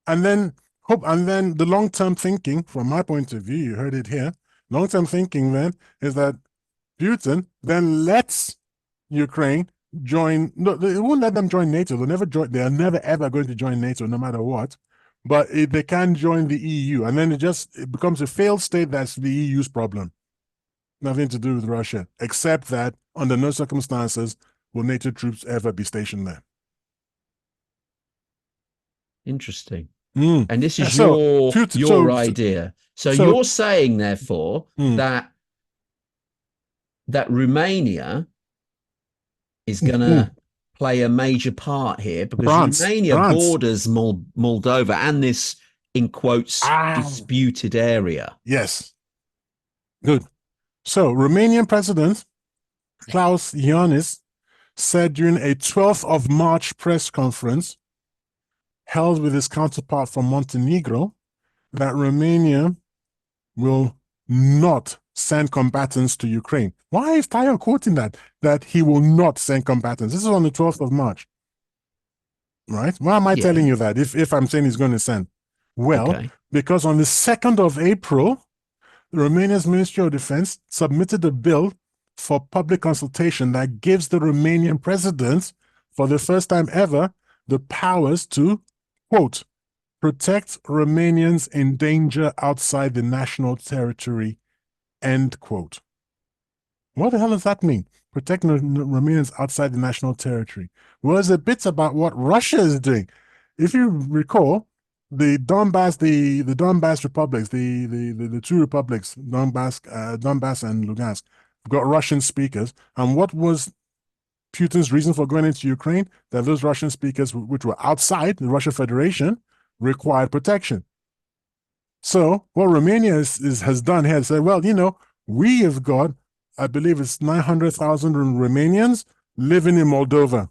And then and then the long-term thinking, from my point of view, you heard it here. Long-term thinking then is that Putin then lets Ukraine join. No, they won't let them join NATO. They'll never join. They are never ever going to join NATO, no matter what. But they can join the EU, and then it becomes a failed state. That's the EU's problem. Nothing to do with Russia, except that under no circumstances will NATO troops ever be stationed there. Interesting. Mm. And this is So, your idea. So you're saying, therefore, that Romania is going to play a major part here, because Romania borders Moldova and this, in quotes, disputed area. Yes. Good. So, Romanian President Klaus Iohannis said during a 12th of March press conference held with his counterpart from Montenegro that Romania will not send combatants to Ukraine. Why is Tayo quoting that? That he will not send combatants. This is on the 12th of March. Right? Why am I telling you that if I'm saying he's going to send? Well, because on the 2nd of April, Romania's Ministry of Defense submitted a bill for public consultation that gives the Romanian president, for the first time ever, the powers to, quote, protect Romanians in danger outside the national territory, end quote. What the hell does that mean? Protect Romanians outside the national territory. Well, it's a bit about what Russia is doing. If you recall, the Donbass republics, the two republics, Donbass and Lugansk, got Russian speakers. And what was Putin's reason for going into Ukraine? That those Russian speakers, which were outside the Russian Federation, required protection. So what Romania has done here is say, well, we have got, I believe it's 900,000 Romanians living in Moldova.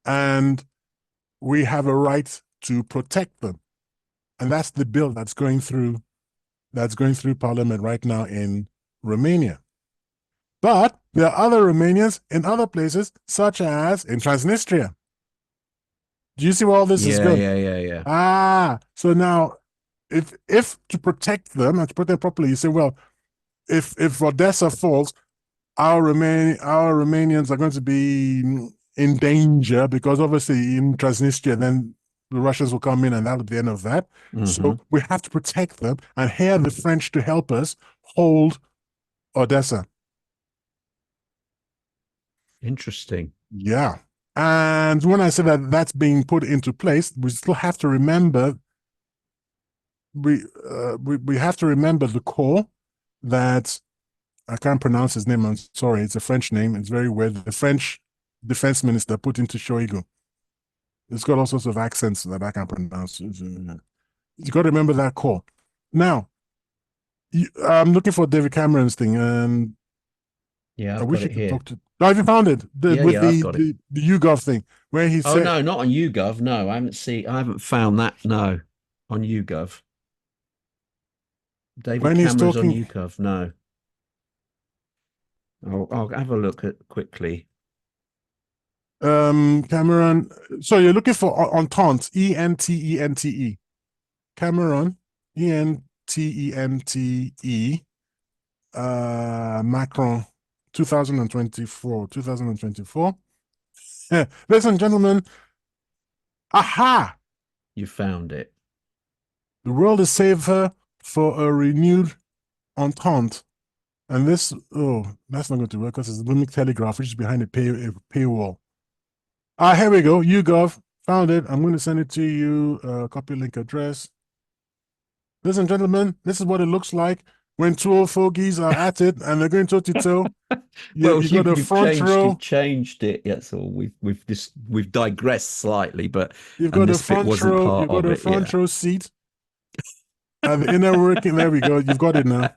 And we have a right to protect them. And that's the bill that's going through Parliament right now in Romania. But there are other Romanians in other places, such as in Transnistria. Do you see where all this is going? Yeah. So now, if to protect them and to protect them properly, you say, well, if Odessa falls, our Romanians are going to be in danger, because obviously in Transnistria, then the Russians will come in and that'll be the end of that. So we have to protect them and hire the French to help us hold Odessa. Interesting. Yeah. And when I say that that's being put into place, we still have to remember, we have to remember the core that, I can't pronounce his name, I'm sorry, it's a French name, it's very weird, the French defense minister put into Shoigu. It's got all sorts of accents that I can't pronounce. You got to remember that core. Now, I'm looking for David Cameron's thing, and I wish you could talk to. Oh, have you found it? The YouGov thing where he said. Oh no, not on YouGov. No, I haven't found that. No, on YouGov. David Cameron's on YouGov. No. I'll have a look at quickly. Cameron. So you're looking for Entente, Entente. Cameron, Entente. Macron, 2024. Ladies and gentlemen, aha! You found it. The world is safer for a renewed entente. And this, that's not going to work because it's the Blooming Telegraph, which is behind a paywall. Here we go. YouGov, found it. I'm going to send it to you. Copy link address. Ladies and gentlemen, this is what it looks like when two old fogies are at it and they're going toe-to-toe. You've got a front row. You've changed it. That's all. We've digressed slightly, but you've got a front row. You've got a front row seat. And the inner working. There we go. You've got it now.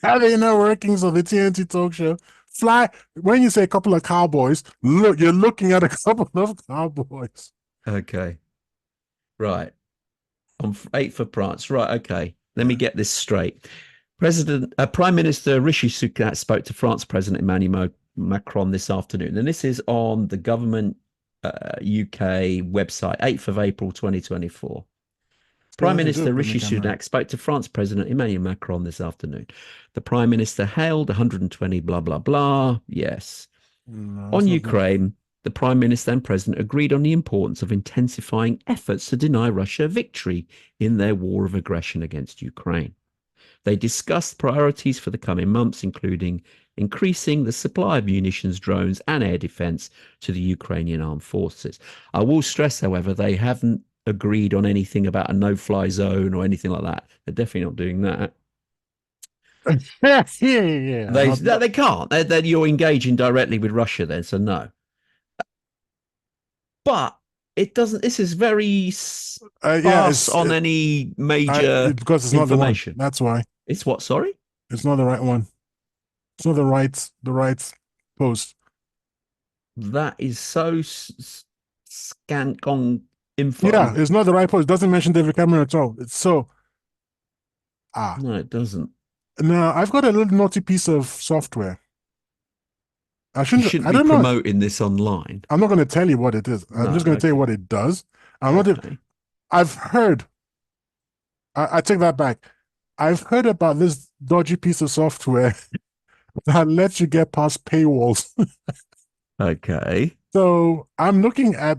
The inner workings of the TNT talk show. Fly. When you say a couple of cowboys, look, you're looking at a couple of cowboys. Okay. Right. On 8th of France. Right. Okay. Let me get this straight. Prime Minister Rishi Sunak spoke to France President Emmanuel Macron this afternoon, and this is on the government UK website, 8th of April 2024. Prime Minister Rishi Sunak spoke to France President Emmanuel Macron this afternoon. The Prime Minister hailed 120 blah, blah, blah. Yes. On Ukraine, the Prime Minister and President agreed on the importance of intensifying efforts to deny Russia victory in their war of aggression against Ukraine. They discussed priorities for the coming months, including increasing the supply of munitions, drones, and air defense to the Ukrainian armed forces. I will stress, however, they haven't agreed on anything about a no-fly zone or anything like that. They're definitely not doing that. Yeah. They can't. You're engaging directly with Russia then, so no. But it doesn't. This is very Yeah, sparse on any major because it's not the one. information. That's why. It's what? Sorry, It's not the right one. It's not the right post. that is so scant on info. Yeah, it's not the right post. It doesn't mention David Cameron at all. It's so No, it doesn't. Now I've got a little naughty piece of software. You shouldn't I be don't know. promoting this online. I'm not going to tell you what it is. I'm just going to tell you what it does. I've heard. I take that back. I've heard about this dodgy piece of software that lets you get past paywalls. Okay. So I'm looking at.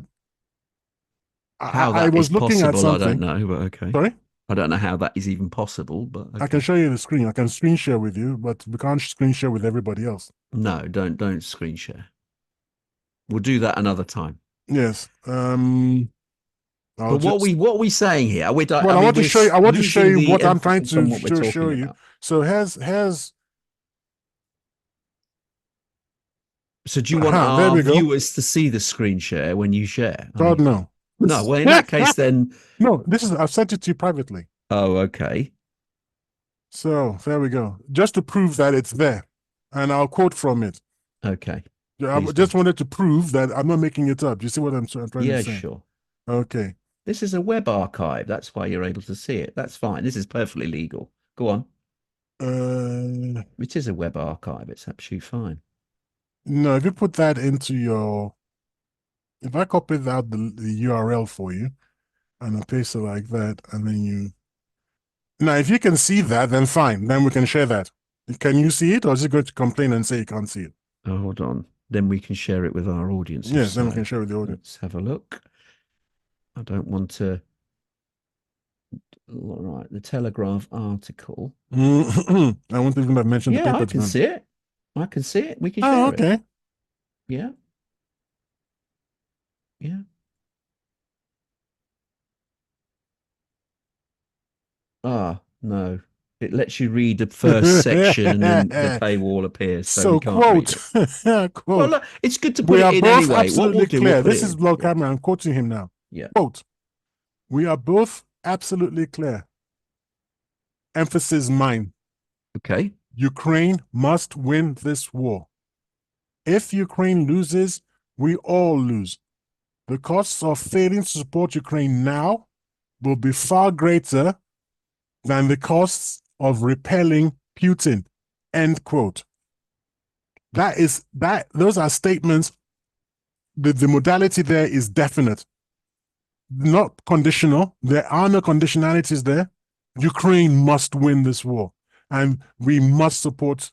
How I that was is looking at possible, I something. don't know, but okay. Sorry? I don't know how that is even possible, but okay. I can show you the screen. I can screen share with you, but we can't screen share with everybody else. No, don't screen share. We'll do that another time. Yes. But what are we saying here? I want to show you. I want to show you what I'm trying to show you. About. So here's. So do you want our viewers to see the screen share when you share? God, no. No, well, in that case, then. No, I've sent it to you privately. Oh, okay. So there we go. Just to prove that it's there. And I'll quote from it. Okay. I just wanted to prove that I'm not making it up. Do you see what I'm trying to say? Yeah, sure. Okay. This is a web archive. That's why you're able to see it. That's fine. This is perfectly legal. Go on. It is a web archive. It's absolutely fine. No, if you put that into your... If I copy out the URL for you and I paste it like that, and then you... Now, if you can see that, then fine. Then we can share that. Can you see it, or is it going to complain and say you can't see it? Oh, hold on. Then we can share it with our audience. Yes, then we can share with the audience. Let's have a look. I don't want to... All right, the Telegraph article. I won't even have mentioned the paper. I can see it. I can see it. We can share it. Okay. Yeah. Yeah. Ah, no. It lets you read the first section and then the paywall appears. So quote. Quote. Well, look, it's good to put it in anyway. What we'll do, clear. This is Lord Cameron. I'm quoting him now. Yeah. Quote. We are both absolutely clear. Emphasis mine. Okay. Ukraine must win this war. If Ukraine loses, we all lose. The costs of failing to support Ukraine now will be far greater than the costs of repelling Putin. End quote. Those are statements. The modality there is definite, not conditional. There are no conditionalities there. Ukraine must win this war, and we must support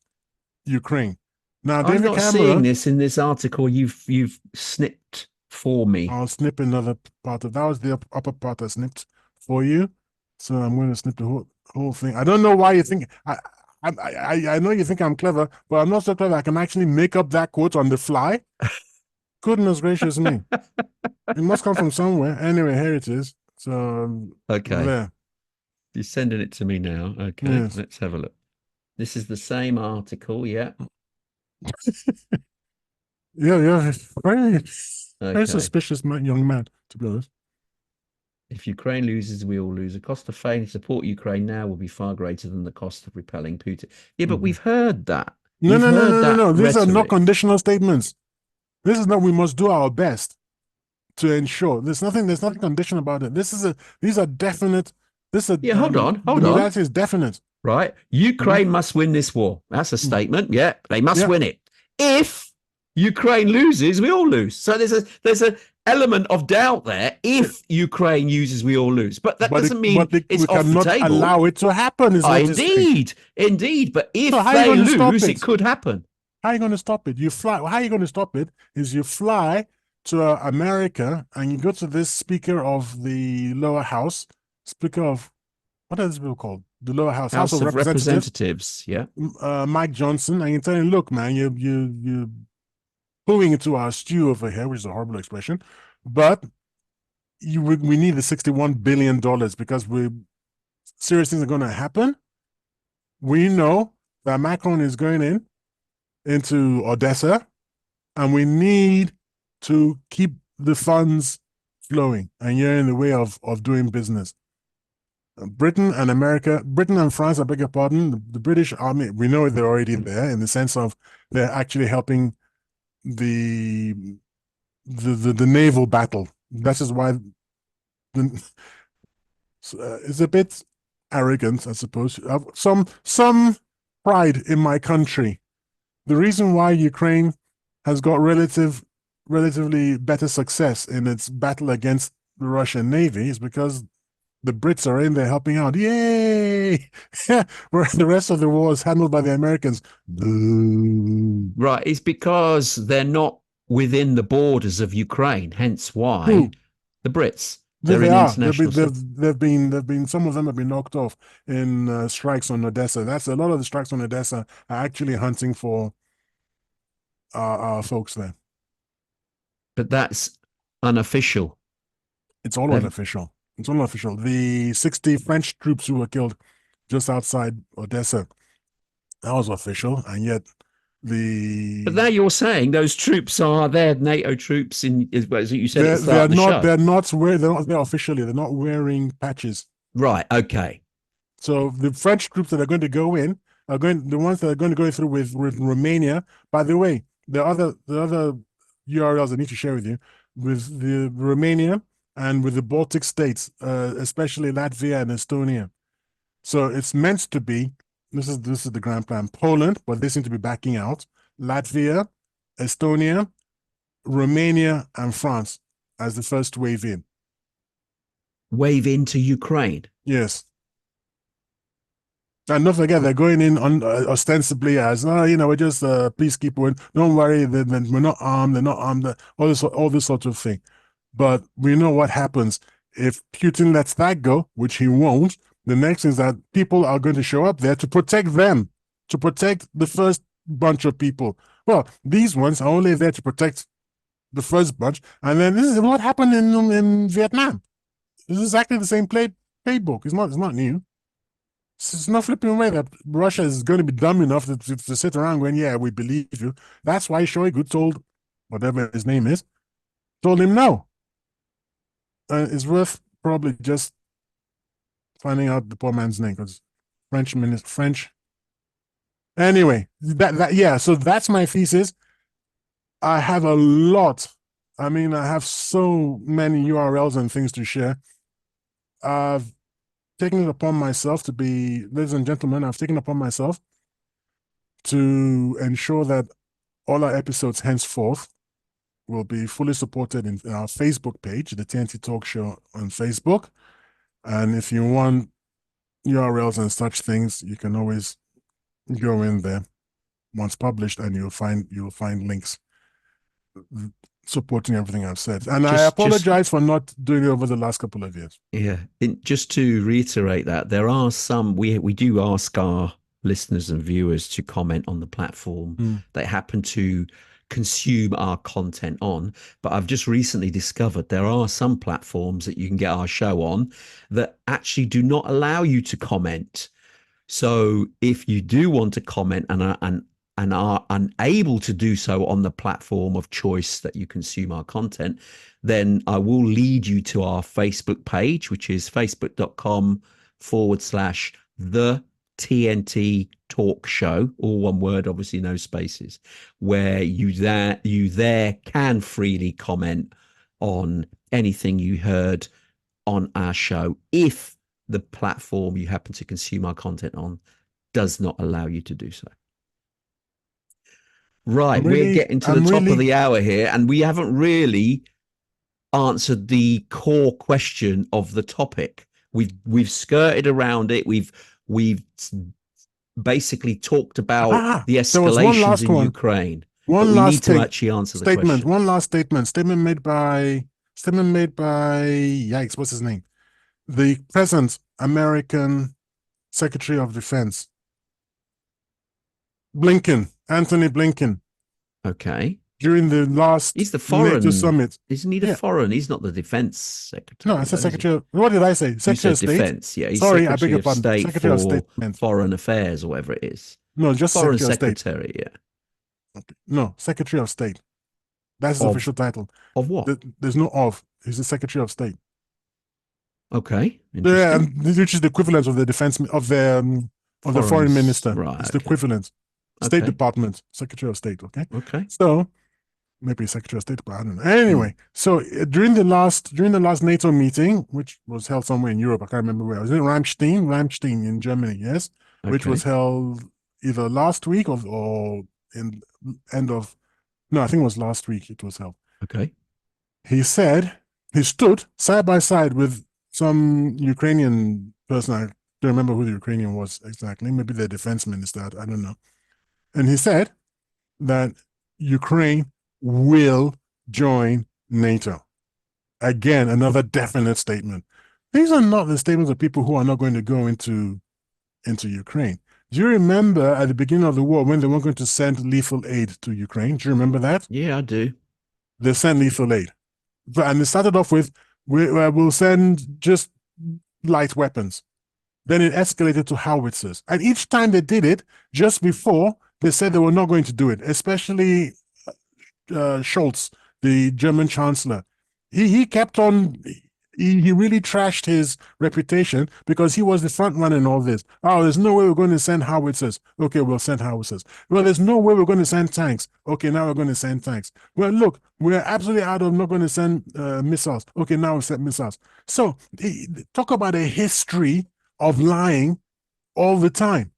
Ukraine. Now, David Cameron, seeing this in this article you've snipped for me. I'll snip another part of that. Was the upper part I snipped for you. So I'm going to snip the whole thing. I don't know why you think I know you think I'm clever, but I'm not so clever. I can actually make up that quote on the fly. Goodness gracious me! It must come from somewhere. Anyway, here it is. So okay, there. You're sending it to me now. Okay, yes. Let's have a look. This is the same article. Yeah. Yeah. Very suspicious young man, to be honest. If Ukraine loses, we all lose. The cost of failing to support Ukraine now will be far greater than the cost of repelling Putin. Yeah, but we've heard that. No. These are not conditional statements. This is not. We must do our best to ensure. There's nothing conditional about it. These are definite. Hold on. That is definite. Right. Ukraine must win this war. That's a statement. Yeah, they must win it. If Ukraine loses, we all lose. So there's a element of doubt there. If Ukraine uses, we all lose. But that doesn't mean it's off the table. We cannot allow it to happen. Indeed. But if they lose, it could happen. How are you going to stop it? How are you going to stop it? Is you fly to America and you go to this Speaker of the lower house, Speaker of, what is this bill called? The lower house, House of Representatives. Yeah. Mike Johnson, and you tell him, look, man, you pulling into our stew over here, which is a horrible expression, but we need the $61 billion because serious things are going to happen. We know that Macron is going into Odessa, and we need to keep the funds flowing, and you're in the way of doing business. Britain and France, I beg your pardon, the British army, we know they're already there in the sense of they're actually helping the naval battle. That is why it's a bit arrogant, I suppose. Some pride in my country. The reason why Ukraine has got relatively better success in its battle against the Russian Navy is because the Brits are in there helping out. Yay! Where the rest of the war is handled by the Americans. Boo. Right. It's because they're not within the borders of Ukraine, hence why Who? the Brits. There They're they in are. international. They've been. Some of them have been knocked off in strikes on Odessa. That's a lot of the strikes on Odessa are actually hunting for our folks there. But that's unofficial. It's all unofficial. It's all unofficial. The 60 French troops who were killed just outside Odessa, that was official, and yet But now you're saying those troops are they're NATO troops as you said at the start of the show. They're not there officially. They're not wearing patches. Right. Okay. So the French troops that are going to go in are the ones that are going to go through with Romania. By the way, the other URLs I need to share with you with the Romania and with the Baltic states, especially Latvia and Estonia. So it's meant to be. This is the grand plan. Poland, but they seem to be backing out. Latvia, Estonia, Romania, and France as the first wave in. Wave into Ukraine. Yes. And don't forget, they're going in ostensibly as, we're just peacekeeper. Don't worry, we're not armed. They're not armed. All this sort of thing. But we know what happens if Putin lets that go, which he won't. The next is that people are going to show up there to protect them, to protect the first bunch of people. Well, these ones are only there to protect the first bunch. And then this is what happened in Vietnam. This is exactly the same playbook. It's not new. It's not flipping away that Russia is going to be dumb enough to sit around going, yeah, we believe you. That's why Shoigu told, whatever his name is, told him no. It's worth probably just finding out the poor man's name because French. Anyway, so that's my thesis. I have a lot. I mean, I have so many URLs and things to share. I've taken it upon myself to be, ladies and gentlemen, I've taken upon myself to ensure that all our episodes henceforth will be fully supported in our Facebook page, the TNT Talk Show on Facebook. And if you want URLs and such things, you can always go in there once published, and you'll find links supporting everything I've said. And I apologize for not doing it over the last couple of years. Yeah, just to reiterate that, there are some we do ask our listeners and viewers to comment on the platform they happen to consume our content on. But I've just recently discovered there are some platforms that you can get our show on that actually do not allow you to comment. So if you do want to comment and are unable to do so on the platform of choice that you consume our content, then I will lead you to our Facebook page, which is facebook.com/the TNT Talk Show, all one word, obviously no spaces, where you there can freely comment on anything you heard on our show if the platform you happen to consume our content on does not allow you to do so. Right, we're getting to the top of the hour here, and we haven't really answered the core question of the topic. We've skirted around it. We've basically talked about the escalations in Ukraine. We need to actually answer the question. One last statement. Statement made by yikes, what's his name? The present American Secretary of Defense. Anthony Blinken. Okay. during the last He's the NATO foreign. summit. Isn't he the Yeah. foreign? He's not the defense secretary. No, I said though, is he? Secretary. What did I say? You Secretary said of State. defense. Yeah, he's Sorry, I beg Secretary your of pardon. State Secretary of State. for Foreign Affairs or whatever it is. No, just Foreign Secretary of State. Secretary. Yeah. Okay. No, Secretary of State. That's his Of- official title. Of what? There's no of. He's the Secretary of State. Okay. Yeah, Interesting. which is the equivalent of the defense of the foreign minister. Right. It's the okay. equivalent. State Okay. Department, Secretary of State. Okay. Okay. So maybe Secretary of State, but I don't know. Anyway, so during the last NATO meeting, which was held somewhere in Europe, I can't remember where. Was it Ramstein in Germany? Yes, which Okay. was held either last week or in end of. No, I think it was last week. It was held. Okay. He said he stood side by side with some Ukrainian person. I don't remember who the Ukrainian was exactly. Maybe the defense minister. I don't know. And he said that Ukraine will join NATO. Again, another definite statement. These are not the statements of people who are not going to go into Ukraine. Do you remember at the beginning of the war when they weren't going to send lethal aid to Ukraine? Do you remember that? Yeah, I do. They sent lethal aid. And they started off with, we'll send just light weapons. Then it escalated to howitzers. And each time they did it, just before, they said they were not going to do it, especially Scholz, the German chancellor. He kept on, he really trashed his reputation because he was the front runner in all this. Oh, there's no way we're going to send howitzers. Okay, we'll send howitzers. Well, there's no way we're going to send tanks. Okay, now we're going to send tanks. Well, look, we're absolutely out of not going to send missiles. Okay, now we'll send missiles. So talk about a history of lying all the time.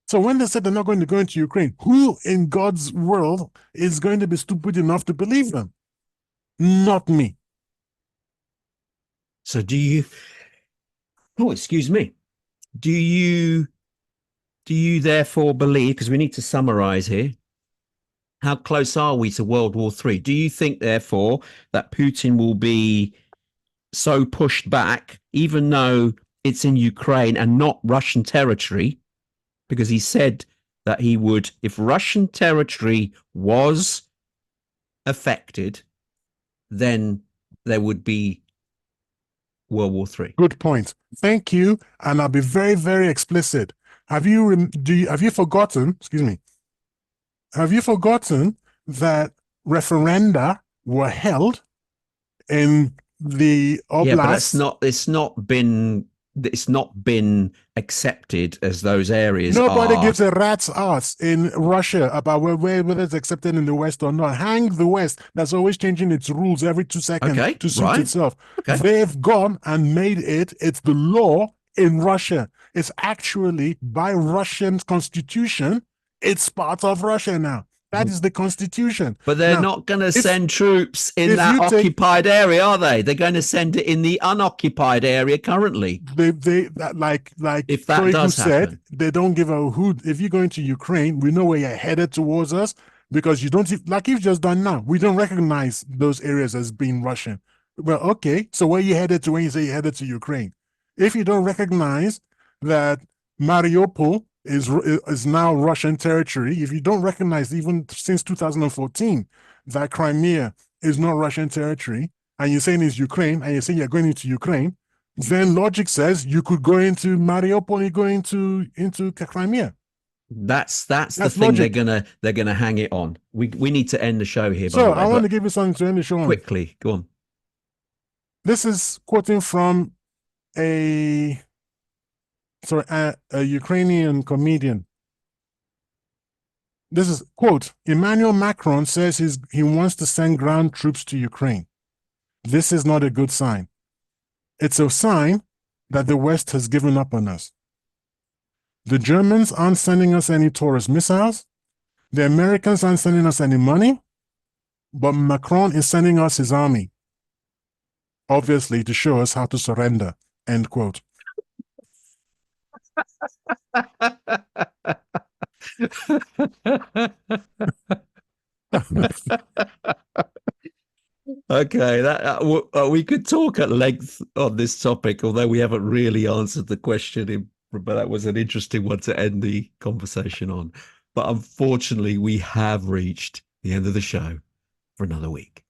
So when they said they're not going to go into Ukraine, who in God's world is going to be stupid enough to believe them? Not me. So do you? Oh, excuse me. Do you therefore believe? Because we need to summarize here. How close are we to World War III? Do you think, therefore, that Putin will be so pushed back, even though it's in Ukraine and not Russian territory? Because he said that he would, if Russian territory was affected, then there would be World War III. Good point. Thank you. And I'll be very, very explicit. Have you forgotten, excuse me, have you forgotten that referenda were held in the oblast? Yeah, but it's not been accepted as those areas. Nobody gives a rat's ass in Russia about whether it's accepted in the West or not. Hang the West. That's always changing its rules every 2 seconds to suit itself. Okay. They've gone and made it's the law in Russia. It's actually by Russian constitution. It's part of Russia now. That is the constitution. But they're not going to send troops in that occupied area, are they? They're going to send it in the unoccupied area currently. They like if that does happen, they don't give a hoot. If you're going to Ukraine, we know where you're headed towards us because you don't, like you've just done now. We don't recognize those areas as being Russian. Well, okay, so where you headed to when you say you're headed to Ukraine? If you don't recognize that Mariupol is now Russian territory, if you don't recognize even since 2014 that Crimea is not Russian territory, and you're saying it's Ukraine, and you're saying you're going into Ukraine, then logic says you could go into Mariupol, you go into Crimea. That's the thing logic. They're gonna hang it on. We need to end the show here. So I want to give you something to end the show on. Quickly, go on. This is quoting from a Ukrainian comedian. This is, quote, Emmanuel Macron says he wants to send ground troops to Ukraine. This is not a good sign. It's a sign that the West has given up on us. The Germans aren't sending us any Taurus missiles. The Americans aren't sending us any money. But Macron is sending us his army, obviously to show us how to surrender, end quote. Okay, we could talk at length on this topic, although we haven't really answered the question, but that was an interesting one to end the conversation on. But unfortunately, we have reached the end of the show. for another week.